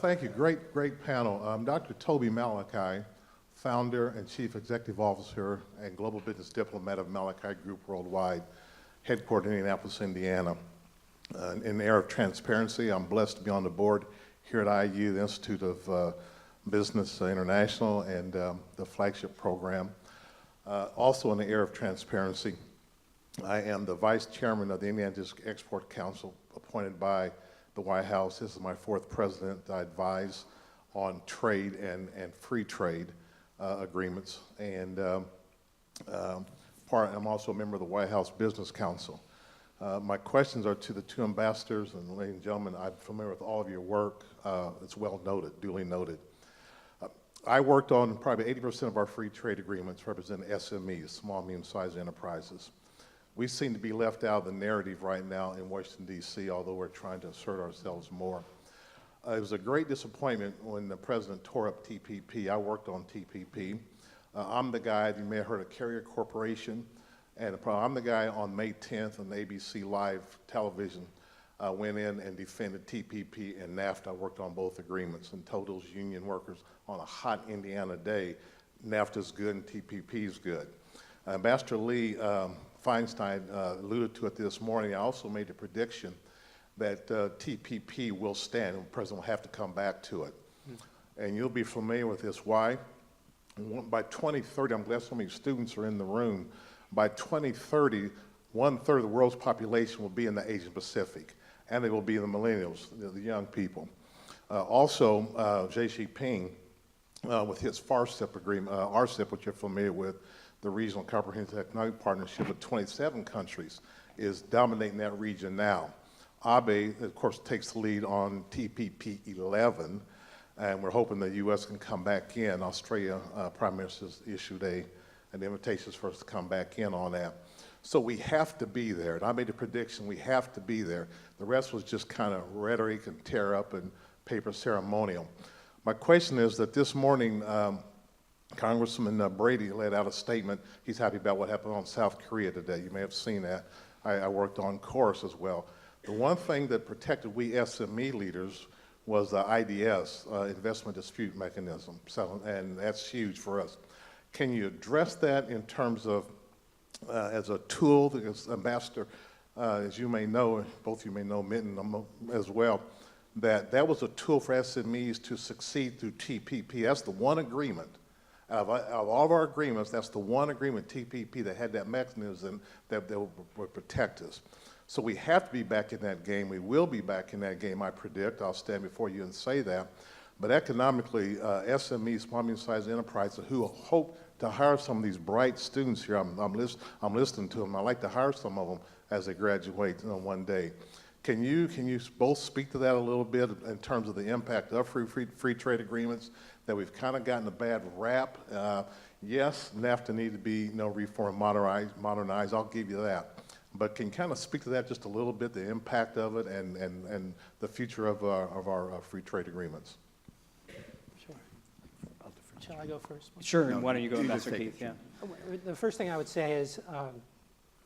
Thank you. Great panel. Dr. Toby Malachi, founder and chief executive officer and global business diplomat of Malachi Group Worldwide, headquartered in Indianapolis, Indiana. In the era of transparency, I'm blessed to be on the board here at IU, the Institute of Business International, and the flagship program. Also in the era of transparency, I am the vice chairman of the Indiana District Export Council, appointed by the White House. This is my fourth president. I advise on trade and free trade agreements. And I'm also a member of the White House Business Council. My questions are to the two ambassadors, and ladies and gentlemen, I'm familiar with all of your work. It's well noted, duly noted. I worked on probably 80% of our free trade agreements represent SMEs, small, medium-sized enterprises. We seem to be left out of the narrative right now in Washington, D.C., although we're trying to assert ourselves more. It was a great disappointment when the president tore up TPP. I worked on TPP. I'm the guy, you may have heard of Carrier Corporation, and I'm the guy on May 10th on ABC Live television went in and defended TPP and NAFTA. I worked on both agreements and told those union workers on a hot Indiana day, NAFTA's good and TPP's good. Ambassador Lee Feinstein alluded to it this morning. I also made a prediction that TPP will stand and the president will have to come back to it. And you'll be familiar with this. Why? By 2030, I'm glad so many students are in the room. By 2030, 1/3 of the world's population will be in the Asian Pacific, and they will be the millennials, the young people. Also, Xi Jinping, with his FARCEP agreement, RCEP, which you're familiar with, the Regional Comprehensive Economic Partnership with 27 countries, is dominating that region now. Abe, of course, takes the lead on TPP 11, and we're hoping the U.S. can come back in. Australia Prime Minister's issued an invitation for us to come back in on that. So we have to be there, and I made a prediction, we have to be there. The rest was just kind of rhetoric and tear up and paper ceremonial. My question is that this morning, Congressman Brady laid out a statement. He's happy about what happened on South Korea today. You may have seen that. I worked on CORS as well. The one thing that protected we SME leaders was the IDS, Investment Dispute Mechanism, and that's huge for us. Can you address that in terms of as a tool, because Ambassador, as you may know, both of you may know Minton as well, that was a tool for SMEs to succeed through TPP. That's the one agreement. Out of all of our agreements, that's the one agreement, TPP, that had that mechanism that would protect us. So we have to be back in that game. We will be back in that game, I predict. I'll stand before you and say that. But economically, SMEs, small, medium-sized enterprises who hope to hire some of these bright students here, I'm listening to them. I'd like to hire some of them as they graduate one day. Can you both speak to that a little bit in terms of the impact of free trade agreements, that we've kind of gotten a bad rap? Yes, NAFTA needs to be reformed, modernized, I'll give you that. But can you kind of speak to that just a little bit, the impact of it and the future of our free trade agreements? Sure. Shall I go first? Sure, and why don't you go, Ambassador Keith? Yeah. The first thing I would say is,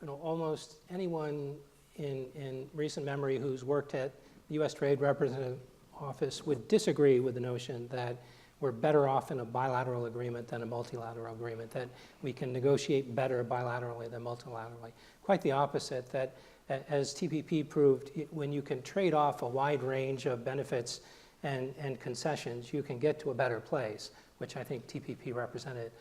almost anyone in recent memory who's worked at the U.S. Trade Representative Office would disagree with the notion that we're better off in a bilateral agreement than a multilateral agreement, that we can negotiate better bilaterally than multilaterally. Quite the opposite, that as TPP proved, when you can trade off a wide range of benefits and concessions, you can get to a better place, which I think TPP represented.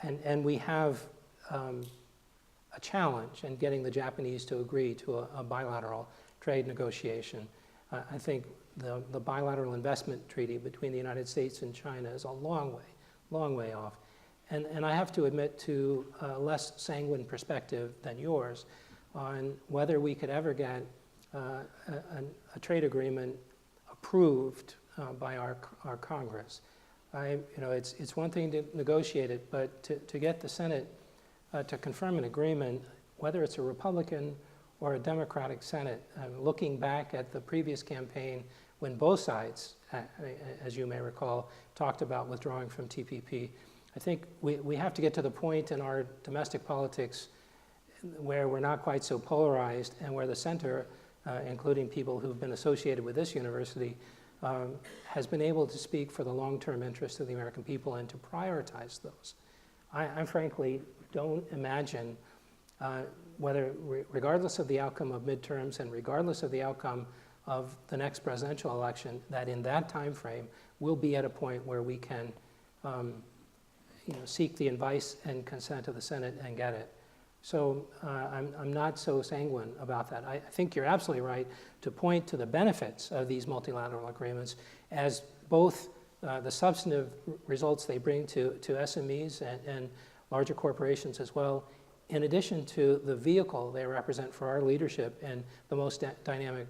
And we have a challenge in getting the Japanese to agree to a bilateral trade negotiation. I think the bilateral investment treaty between the United States and China is a long way off. And I have to admit to a less sanguine perspective than yours on whether we could ever get a trade agreement approved by our Congress. It's one thing to negotiate it, but to get the Senate to confirm an agreement, whether it's a Republican or a Democratic Senate, looking back at the previous campaign when both sides as you may recall, talked about withdrawing from TPP. I think we have to get to the point in our domestic politics where we're not quite so polarized and where the center, including people who've been associated with this university, has been able to speak for the long-term interests of the American people and to prioritize those. I frankly don't imagine whether, regardless of the outcome of midterms and regardless of the outcome of the next presidential election, that in that time frame we'll be at a point where we can seek the advice and consent of the Senate and get it. So I'm not so sanguine about that. I think you're absolutely right to point to the benefits of these multilateral agreements as both the substantive results they bring to SMEs and larger corporations as well, in addition to the vehicle they represent for our leadership in the most dynamic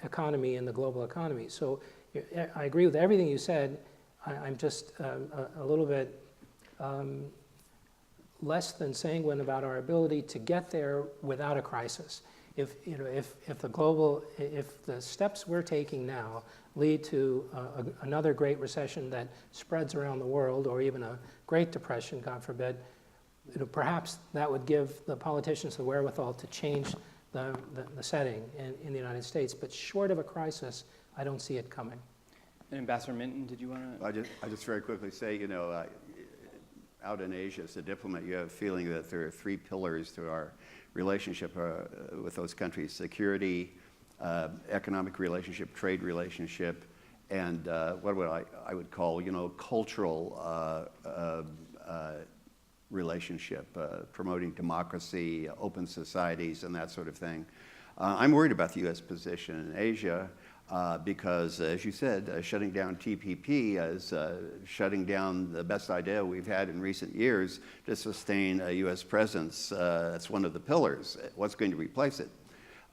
economy in the global economy. So I agree with everything you said. I'm just a little bit less than sanguine about our ability to get there without a crisis. If the steps we're taking now lead to another great recession that spreads around the world, or even a Great Depression, God forbid, perhaps that would give the politicians the wherewithal to change the setting in the United States. But short of a crisis, I don't see it coming. And Ambassador Minton, did you want to? I just very quickly say, out in Asia as a diplomat, you have a feeling that there are three pillars to our relationship with those countries: security, economic relationship, trade relationship, and what I would call, cultural relationship, promoting democracy, open societies, and that sort of thing. I'm worried about the U.S. position in Asia because, as you said, shutting down TPP is shutting down the best idea we've had in recent years to sustain a U.S. presence. That's one of the pillars. What's going to replace it?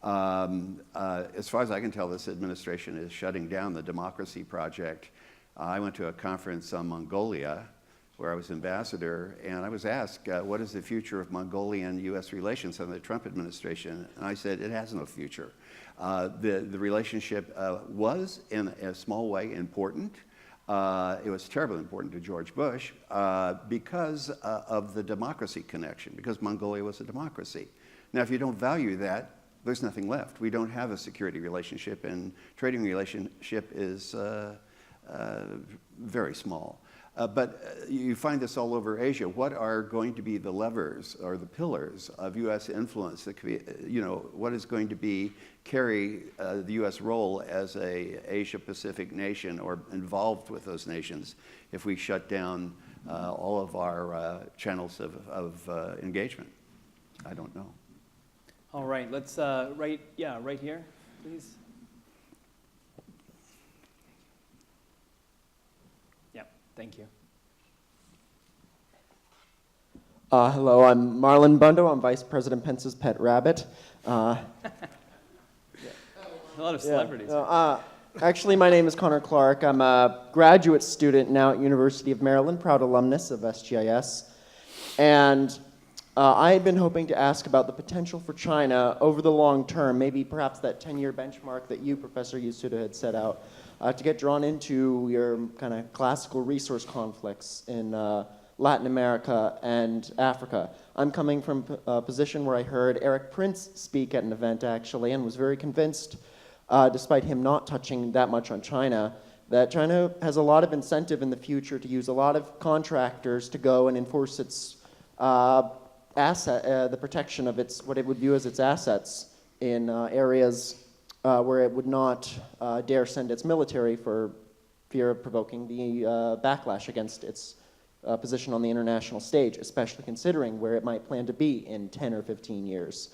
As far as I can tell, this administration is shutting down the democracy project. I went to a conference on Mongolia where I was ambassador, and I was asked, what is the future of Mongolian-U.S. relations under the Trump administration? And I said, it has no future. The relationship was, in a small way, important. It was terribly important to George Bush because of the democracy connection, because Mongolia was a democracy. Now, if you don't value that, there's nothing left. We don't have a security relationship, and trading relationship is very small. But you find this all over Asia. What are going to be the levers or the pillars of U.S. influence that could be, what is going to carry the U.S. role as a Asia-Pacific nation or involved with those nations if we shut down all of our channels of engagement? I don't know. All right, let's, right here, please. Thank you. Hello, I'm Marlon Bundo. I'm Vice President Pence's pet rabbit. A lot of celebrities. Actually, my name is Connor Clark. I'm a graduate student now at University of Maryland, proud alumnus of SGIS. And I had been hoping to ask about the potential for China over the long term, maybe perhaps that 10-year benchmark that you, Professor Yasuda, had set out, to get drawn into your kind of classical resource conflicts in Latin America and Africa. I'm coming from a position where I heard Eric Prince speak at an event, actually, and was very convinced, despite him not touching that much on China, that China has a lot of incentive in the future to use a lot of contractors to go and enforce its the protection of what it would view as its assets in areas where it would not dare send its military for fear of provoking the backlash against its position on the international stage, especially considering where it might plan to be in 10 or 15 years.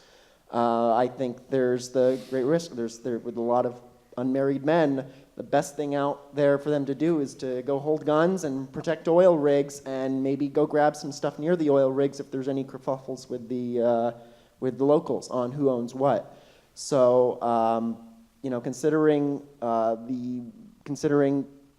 I think there's the great risk. With a lot of unmarried men, the best thing out there for them to do is to go hold guns and protect oil rigs and maybe go grab some stuff near the oil rigs if there's any kerfuffles with the locals on who owns what. So, considering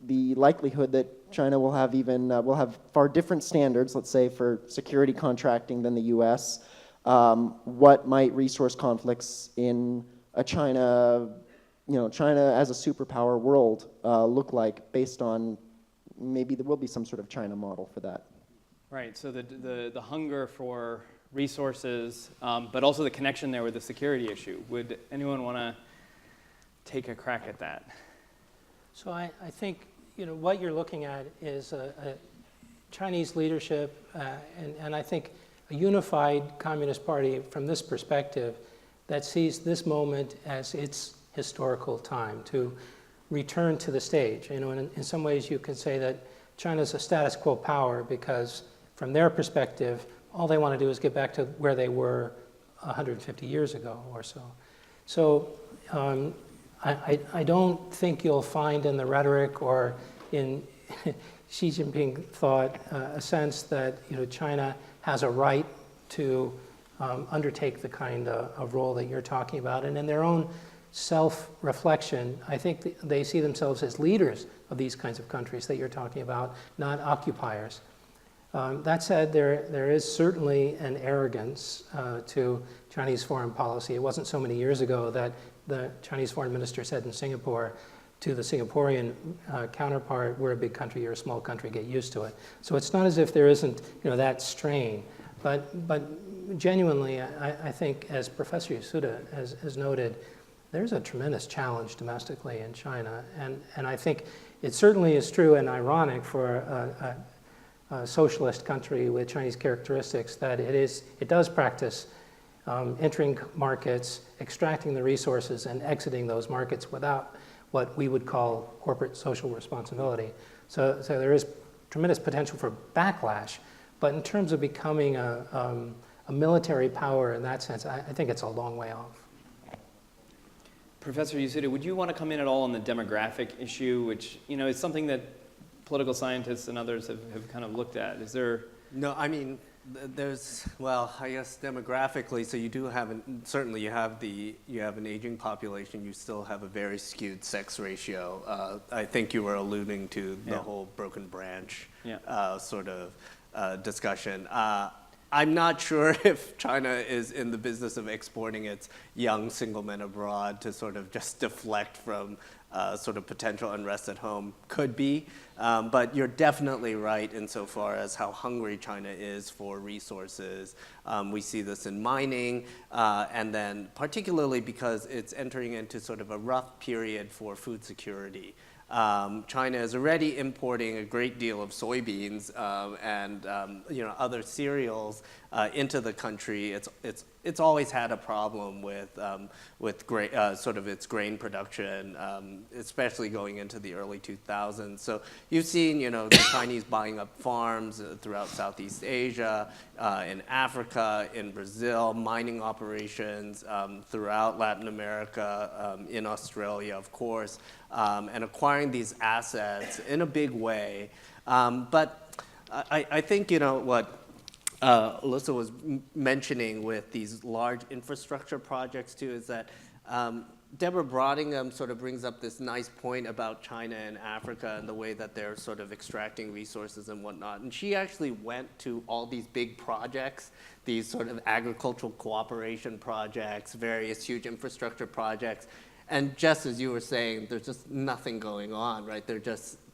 the likelihood that China will have far different standards, let's say, for security contracting than the U.S., what might resource conflicts in a China China as a superpower world look like based on maybe there will be some sort of China model for that? Right, so the hunger for resources, but also the connection there with the security issue. Would anyone want to take a crack at that? So I think what you're looking at is a Chinese leadership and I think a unified Communist Party from this perspective that sees this moment as its historical time to return to the stage. In some ways you could say that China's a status quo power because from their perspective, all they want to do is get back to where they were 150 years ago or so. So I don't think you'll find in the rhetoric or in Xi Jinping thought a sense that China has a right to undertake the kind of role that you're talking about. And in their own self-reflection, I think they see themselves as leaders of these kinds of countries that you're talking about, not occupiers. That said, there is certainly an arrogance to Chinese foreign policy. It wasn't so many years ago that the Chinese foreign minister said in Singapore to the Singaporean counterpart, we're a big country, you're a small country, get used to it. So it's not as if there isn't that strain. But genuinely, I think, as Professor Yasuda has noted, there's a tremendous challenge domestically in China. And I think it certainly is true and ironic for a socialist country with Chinese characteristics that it does practice entering markets, extracting the resources, and exiting those markets without what we would call corporate social responsibility. So there is tremendous potential for backlash, but in terms of becoming a military power in that sense, I think it's a long way off. Professor Yasuda, would you want to come in at all on the demographic issue, which is something that political scientists and others have kind of looked at? Is there? No, I mean, I guess demographically, so you do have, certainly you have an aging population, you still have a very skewed sex ratio. I think you were alluding to the whole broken branch sort of discussion. I'm not sure if China is in the business of exporting its young single men abroad to sort of just deflect from sort of potential unrest at home. Could be, but you're definitely right insofar as how hungry China is for resources. We see this in mining, and then particularly because it's entering into sort of a rough period for food security. China is already importing a great deal of soybeans and other cereals into the country. It's always had a problem with sort of its grain production, especially going into the early 2000s. So you've seen the Chinese buying up farms throughout Southeast Asia, in Africa, in Brazil, mining operations throughout Latin America, in Australia, of course. And acquiring these assets in a big way. But I think, what Alyssa was mentioning with these large infrastructure projects too is that Deborah Brodingham sort of brings up this nice point about China and Africa and the way that they're sort of extracting resources and whatnot. And she actually went to all these big projects, these sort of agricultural cooperation projects, various huge infrastructure projects. And just as you were saying, there's just nothing going on, right?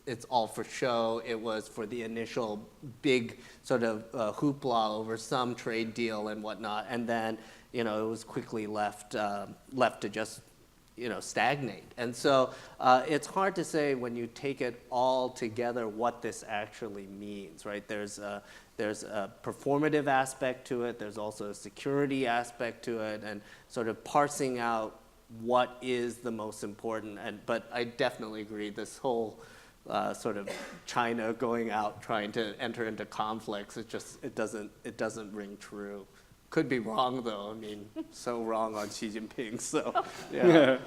It's all for show. It was for the initial big sort of hoopla over some trade deal and whatnot. And then, it was quickly left to just, stagnate. And so it's hard to say when you take it all together what this actually means, right? There's a performative aspect to it. There's also a security aspect to it, and sort of parsing out what is the most important. But I definitely agree, this whole sort of China going out trying to enter into conflicts, it doesn't ring true. Could be wrong though. I mean, so wrong on Xi Jinping. So yeah.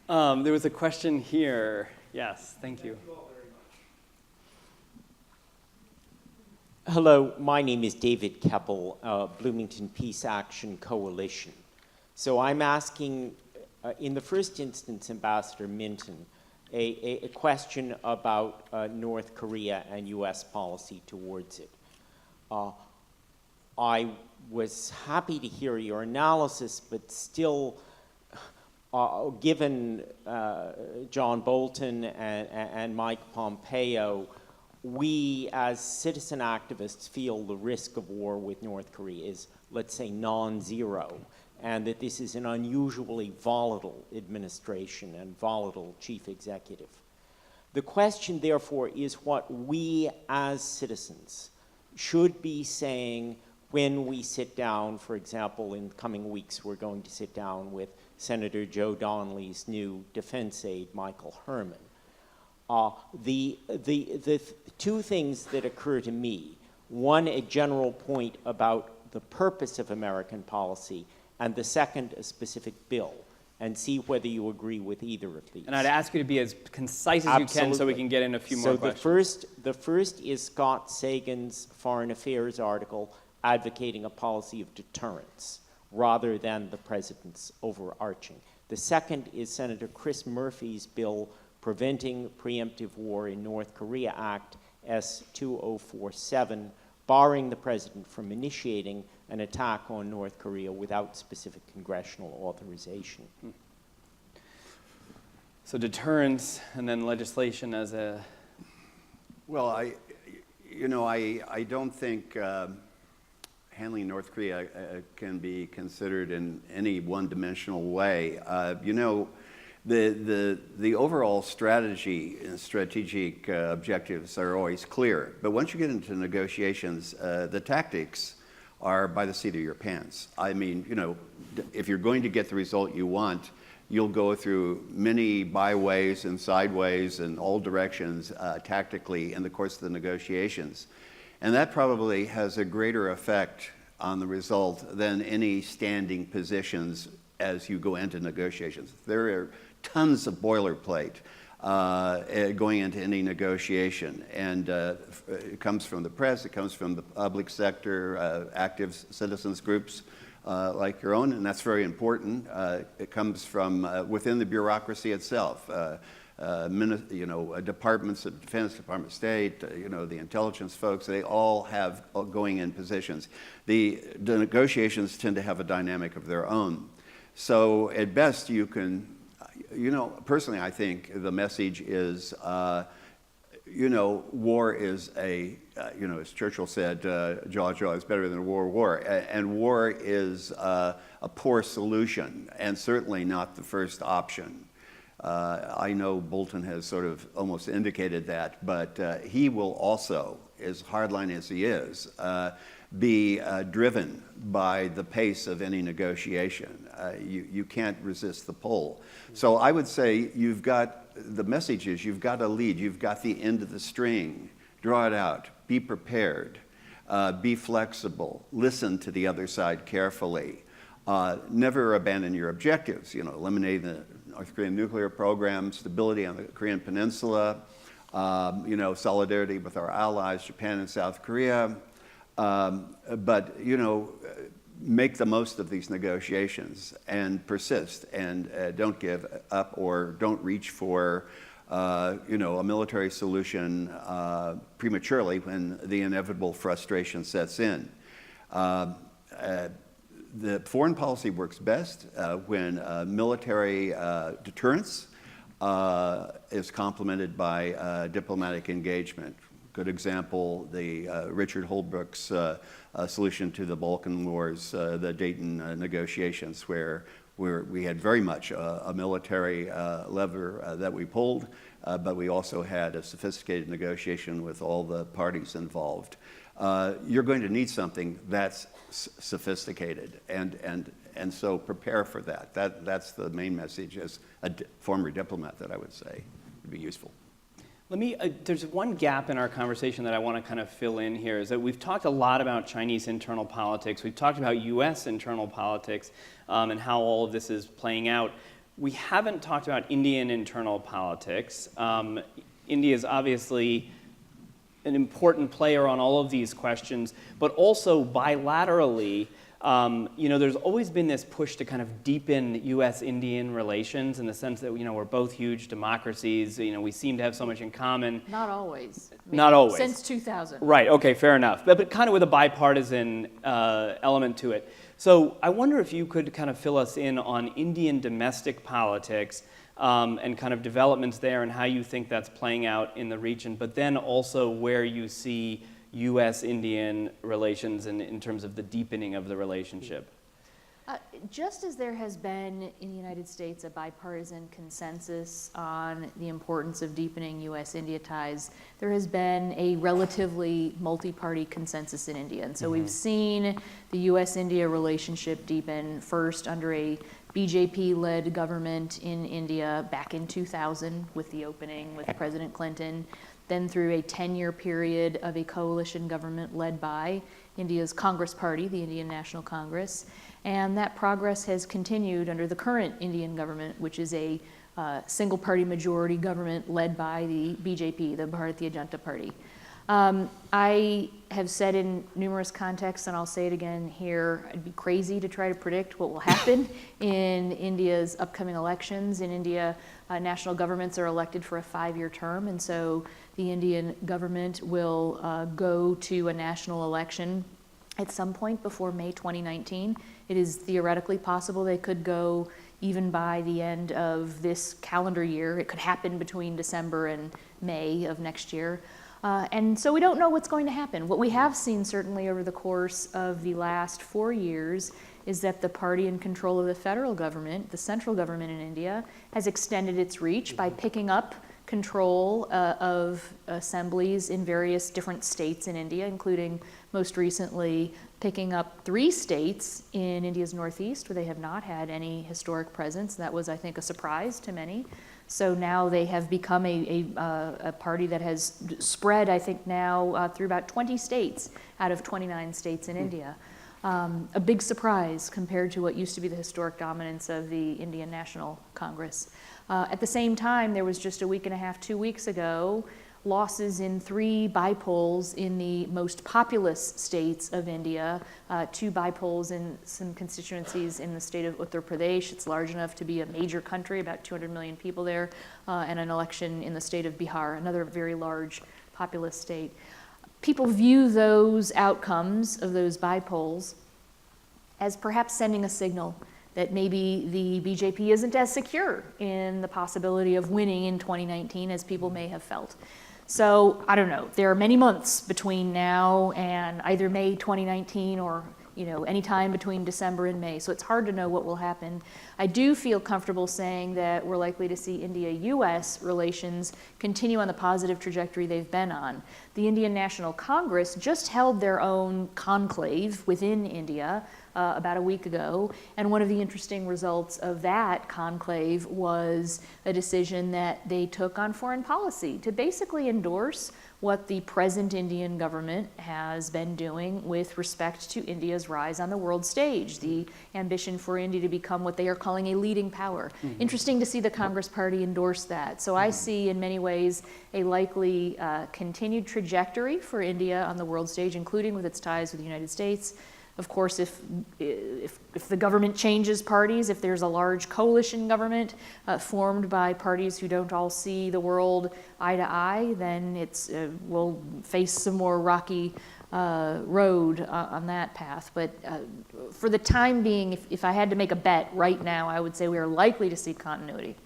There was a question here. Yes, thank you. Hello, my name is David Keppel, Bloomington Peace Action Coalition. So I'm asking, in the first instance, Ambassador Minton, a question about North Korea and U.S. policy towards it. I was happy to hear your analysis, but still, given John Bolton and Mike Pompeo, we as citizen activists feel the risk of war with North Korea is, let's say, non-zero, and that this is an unusually volatile administration and volatile chief executive. The question, therefore, is what we as citizens should be saying when we sit down. For example, in coming weeks, we're going to sit down with Senator Joe Donnelly's new defense aide, Michael Herman. The two things that occur to me, one, a general point about the purpose of American policy, and the second, a specific bill, and see whether you agree with either of these. And I'd ask you to be as concise as you can so we can get in a few more questions. The first is Scott Sagan's Foreign Affairs article advocating a policy of deterrence rather than the president's overarching. The second is Senator Chris Murphy's bill Preventing Preemptive War in North Korea Act, S2047, barring the president from initiating an attack on North Korea without specific congressional authorization. So deterrence and then legislation as a... Well, I don't think handling North Korea can be considered in any one-dimensional way. The overall strategy and strategic objectives are always clear. But once you get into negotiations, the tactics are by the seat of your pants. I mean, if you're going to get the result you want, you'll go through many byways and sideways and all directions tactically in the course of the negotiations. And that probably has a greater effect on the result than any standing positions as you go into negotiations. There are tons of boilerplate going into any negotiation, and it comes from the press, it comes from the public sector, active citizens groups like your own, and that's very important. It comes from within the bureaucracy itself. Departments of Defense, Department of State, the intelligence folks, they all have going in positions. The negotiations tend to have a dynamic of their own. So at best you can, personally I think the message is, war is as Churchill said, jaw is better than war. And war is a poor solution and certainly not the first option. I know Bolton has sort of almost indicated that, but he will also, as hardline as he is, be driven by the pace of any negotiation. You can't resist the pull. So I would say the message is you've got a lead, you've got the end of the string, draw it out, be prepared, be flexible, listen to the other side carefully, never abandon your objectives, eliminate the North Korean nuclear program, stability on the Korean Peninsula, solidarity with our allies, Japan and South Korea, but make the most of these negotiations and persist and don't give up or don't reach for a military solution prematurely when the inevitable frustration sets in. The foreign policy works best when military deterrence is complemented by diplomatic engagement. Good example, the Richard Holbrooke's solution to the Balkan Wars, the Dayton negotiations, where we had very much a military lever that we pulled, but we also had a sophisticated negotiation with all the parties involved. You're going to need something that's sophisticated, and so prepare for that. That's the main message as a former diplomat that I would say would be useful. There's one gap in our conversation that I want to kind of fill in here, is that we've talked a lot about Chinese internal politics. We've talked about U.S. internal politics and how all of this is playing out. We haven't talked about Indian internal politics. India is obviously an important player on all of these questions, but also bilaterally, There's always been this push to kind of deepen U.S.-Indian relations in the sense that, we're both huge democracies. We seem to have so much in common. Not always. I mean, Not always. Since 2000. Right, okay, fair enough. But kind of with a bipartisan element to it. So I wonder if you could kind of fill us in on Indian domestic politics and kind of developments there and how you think that's playing out in the region, but then also where you see U.S.-Indian relations in terms of the deepening of the relationship. Just as there has been in the United States a bipartisan consensus on the importance of deepening U.S.-India ties, there has been a relatively multi-party consensus in India. And so we've seen the U.S.-India relationship deepen first under a BJP-led government in India back in 2000 with the opening with President Clinton, then through a 10-year period of a coalition government led by India's Congress Party, the Indian National Congress. And that progress has continued under the current Indian government, which is a single-party majority government led by the BJP, the Bharatiya Janata Party. I have said in numerous contexts, and I'll say it again here, I'd be crazy to try to predict what will happen in India's upcoming elections. In India, national governments are elected for a 5-year term, and so the Indian government will go to a national election at some point before May 2019. It is theoretically possible they could go even by the end of this calendar year. It could happen between December and May of next year. And so we don't know what's going to happen. What we have seen certainly over the course of the last 4 years is that the party in control of the federal government, the central government in India, has extended its reach by picking up control of assemblies in various different states in India, including most recently picking up 3 states in India's northeast where they have not had any historic presence. That was, I think, a surprise to many. So now they have become a party that has spread, I think now, through about 20 states out of 29 states in India. A big surprise compared to what used to be the historic dominance of the Indian National Congress. At the same time, there was just a week and a half, 2 weeks ago, losses in 3 bypolls in the most populous states of India, 2 bypolls in some constituencies in the state of Uttar Pradesh. It's large enough to be a major country, about 200 million people there, and an election in the state of Bihar, another very large populous state. People view those outcomes of those bypolls as perhaps sending a signal that maybe the BJP isn't as secure in the possibility of winning in 2019 as people may have felt. So I don't know, there are many months between now and either May 2019 or any time between December and May, so it's hard to know what will happen. I do feel comfortable saying that we're likely to see India-US relations continue on the positive trajectory they've been on. The Indian National Congress just held their own conclave within India about a week ago, and one of the interesting results of that conclave was a decision that they took on foreign policy to basically endorse what the present Indian government has been doing with respect to India's rise on the world stage, the ambition for India to become what they are calling a leading power. Interesting to see the Congress Party endorse that. So I see in many ways a likely continued trajectory for India on the world stage, including with its ties with the United States. Of course, if the government changes parties, if there's a large coalition government formed by parties who don't all see the world eye to eye, then we'll face some more rocky road on that path. But for the time being, if I had to make a bet right now, I would say we are likely to see continuity.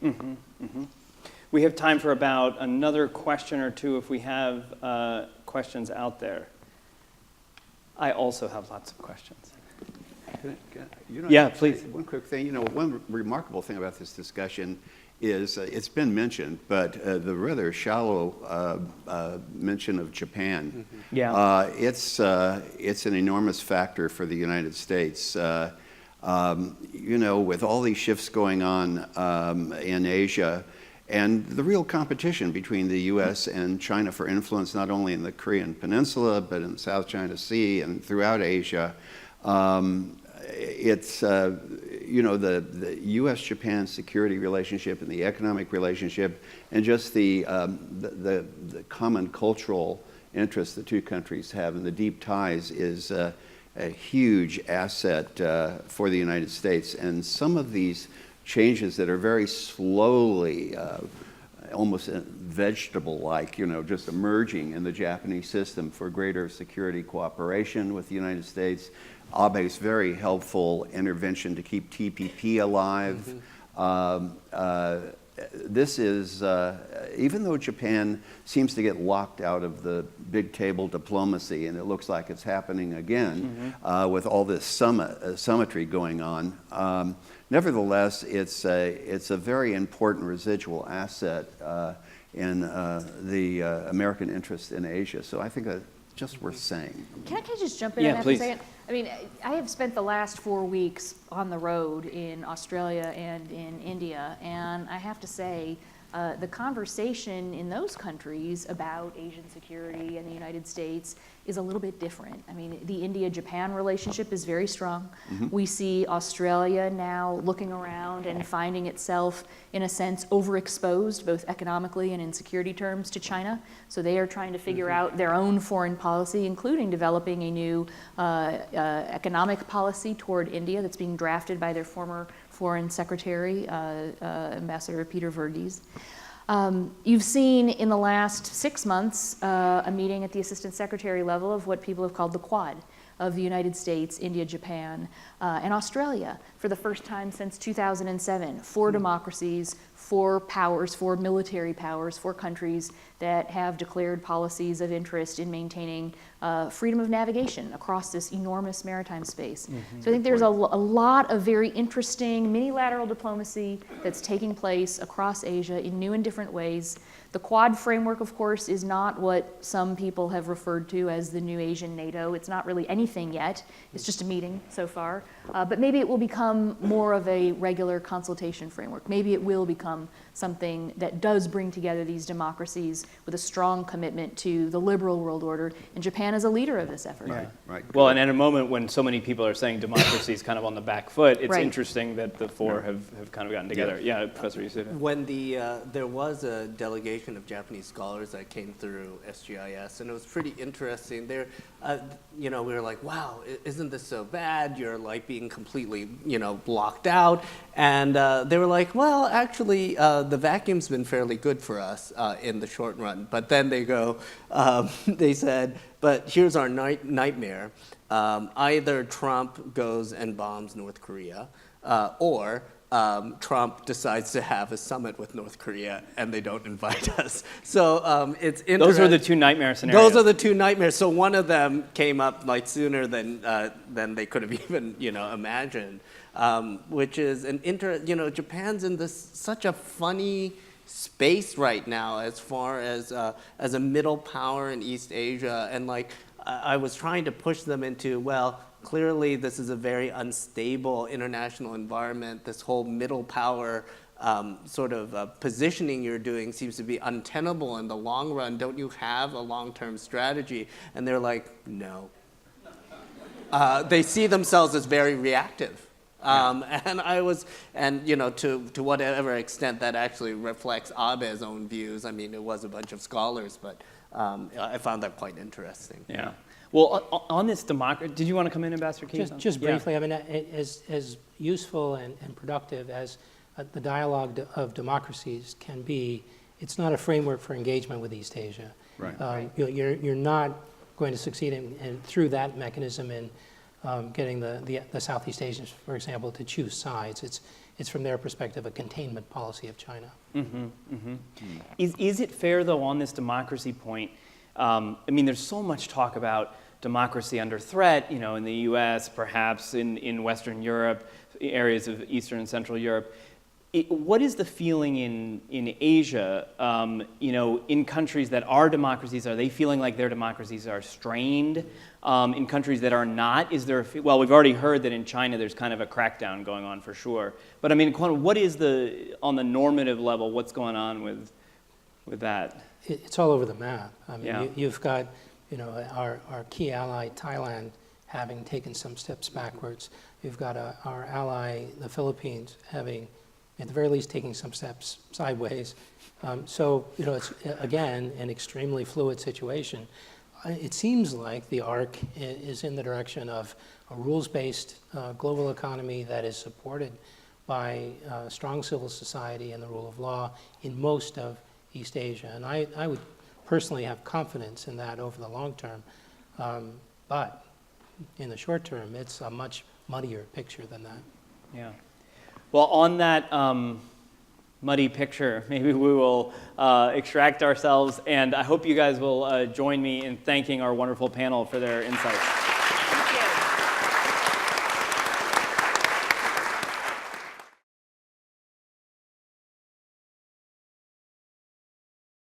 We have time for about another question or two if we have questions out there. I also have lots of questions. Yeah, please. One quick thing. One remarkable thing about this discussion is it's been mentioned, but the rather shallow mention of Japan. Yeah. It's an enormous factor for the United States. With all these shifts going on in Asia, and the real competition between the U.S. and China for influence, not only in the Korean Peninsula, but in the South China Sea and throughout Asia. It's, the U.S.-Japan security relationship and the economic relationship and just the common cultural interests the two countries have and the deep ties is a huge asset for the United States. And some of these changes that are very slowly, almost vegetable-like, just emerging in the Japanese system for greater security cooperation with the United States. Abe's very helpful intervention to keep TPP alive. This is, even though Japan seems to get locked out of the big table diplomacy, and it looks like it's happening again with all this symmetry going on, nevertheless, it's a very important residual asset in the American interest in Asia. So I think that's just worth saying. Can I just jump in on that for a second? I mean, I have spent the last 4 weeks on the road in Australia and in India, and I have to say, the conversation in those countries about Asian security and the United States is a little bit different. I mean, the India-Japan relationship is very strong. We see Australia now looking around and finding itself, in a sense, overexposed, both economically and in security terms, to China. So they are trying to figure out their own foreign policy, including developing a new economic policy toward India that's being drafted by their former Foreign Secretary, Ambassador Peter Verghese. You've seen in the last 6 months a meeting at the Assistant Secretary level of what people have called the Quad of the United States, India, Japan, and Australia for the first time since 2007. 4 democracies, 4 powers, 4 military powers, 4 countries that have declared policies of interest in maintaining freedom of navigation across this enormous maritime space. So I think there's a lot of very interesting mini-lateral diplomacy that's taking place across Asia in new and different ways. The Quad framework, of course, is not what some people have referred to as the new Asian NATO. It's not really anything yet. It's just a meeting so far. But maybe it will become more of a regular consultation framework. Maybe it will become something that does bring together these democracies with a strong commitment to the liberal world order. And Japan is a leader of this effort. Right. Well, and at a moment when so many people are saying democracy is kind of on the back foot, it's Right. interesting that the 4 have kind of gotten together. Yeah, Professor Yasuda. When there was a delegation of Japanese scholars that came through SGIS, and it was pretty interesting. We were like, wow, isn't this so bad? You're like being completely, blocked out. And they were like, well, actually, the vacuum's been fairly good for us in the short run. But then they said, but here's our nightmare. Either Trump goes and bombs North Korea, or Trump decides to have a summit with North Korea and they don't invite us. So it's interesting. Those are the 2 nightmare scenarios. Those are the 2 nightmares. So one of them came up like sooner than they could have even imagined, which is Japan's in such a funny space right now as far as a middle power in East Asia, and I was trying to push them into, well, clearly this is a very unstable international environment. This whole middle power positioning you're doing seems to be untenable in the long run. Don't you have a long-term strategy? And they're like, no. They see themselves as very reactive. To whatever extent that actually reflects Abe's own views. I mean, it was a bunch of scholars, but I found that quite interesting. Yeah. Well, on this democracy, did you want to come in, Ambassador Keith? Just briefly, I mean, as useful and productive as the dialogue of democracies can be, it's not a framework for engagement with East Asia. Right. You're not going to succeed in through that mechanism in getting the Southeast Asians, for example, to choose sides. It's from their perspective a containment policy of China. Is it fair, though, on this democracy point? I mean, there's so much talk about democracy under threat, in the U.S., perhaps in Western Europe, areas of Eastern and Central Europe. What is the feeling in Asia, in countries that are democracies? Are they feeling like their democracies are strained? In countries that are not, is there well, we've already heard that in China there's kind of a crackdown going on for sure. But I mean, what is on the normative level, what's going on with that? It's all over the map. I mean, Yeah. you've got, our key ally, Thailand, having taken some steps backwards. You've got our ally, the Philippines, having, at the very least, taking some steps sideways. So, it's, again, an extremely fluid situation. it seems like the arc is in the direction of a rules-based global economy that is supported by strong civil society and the rule of law in most of East Asia. And I would personally have confidence in that over the long term. But in the short term, it's a much muddier picture than that. Yeah. Well, on that muddy picture, maybe we will extract ourselves, and I hope you guys will join me in thanking our wonderful panel for their insights.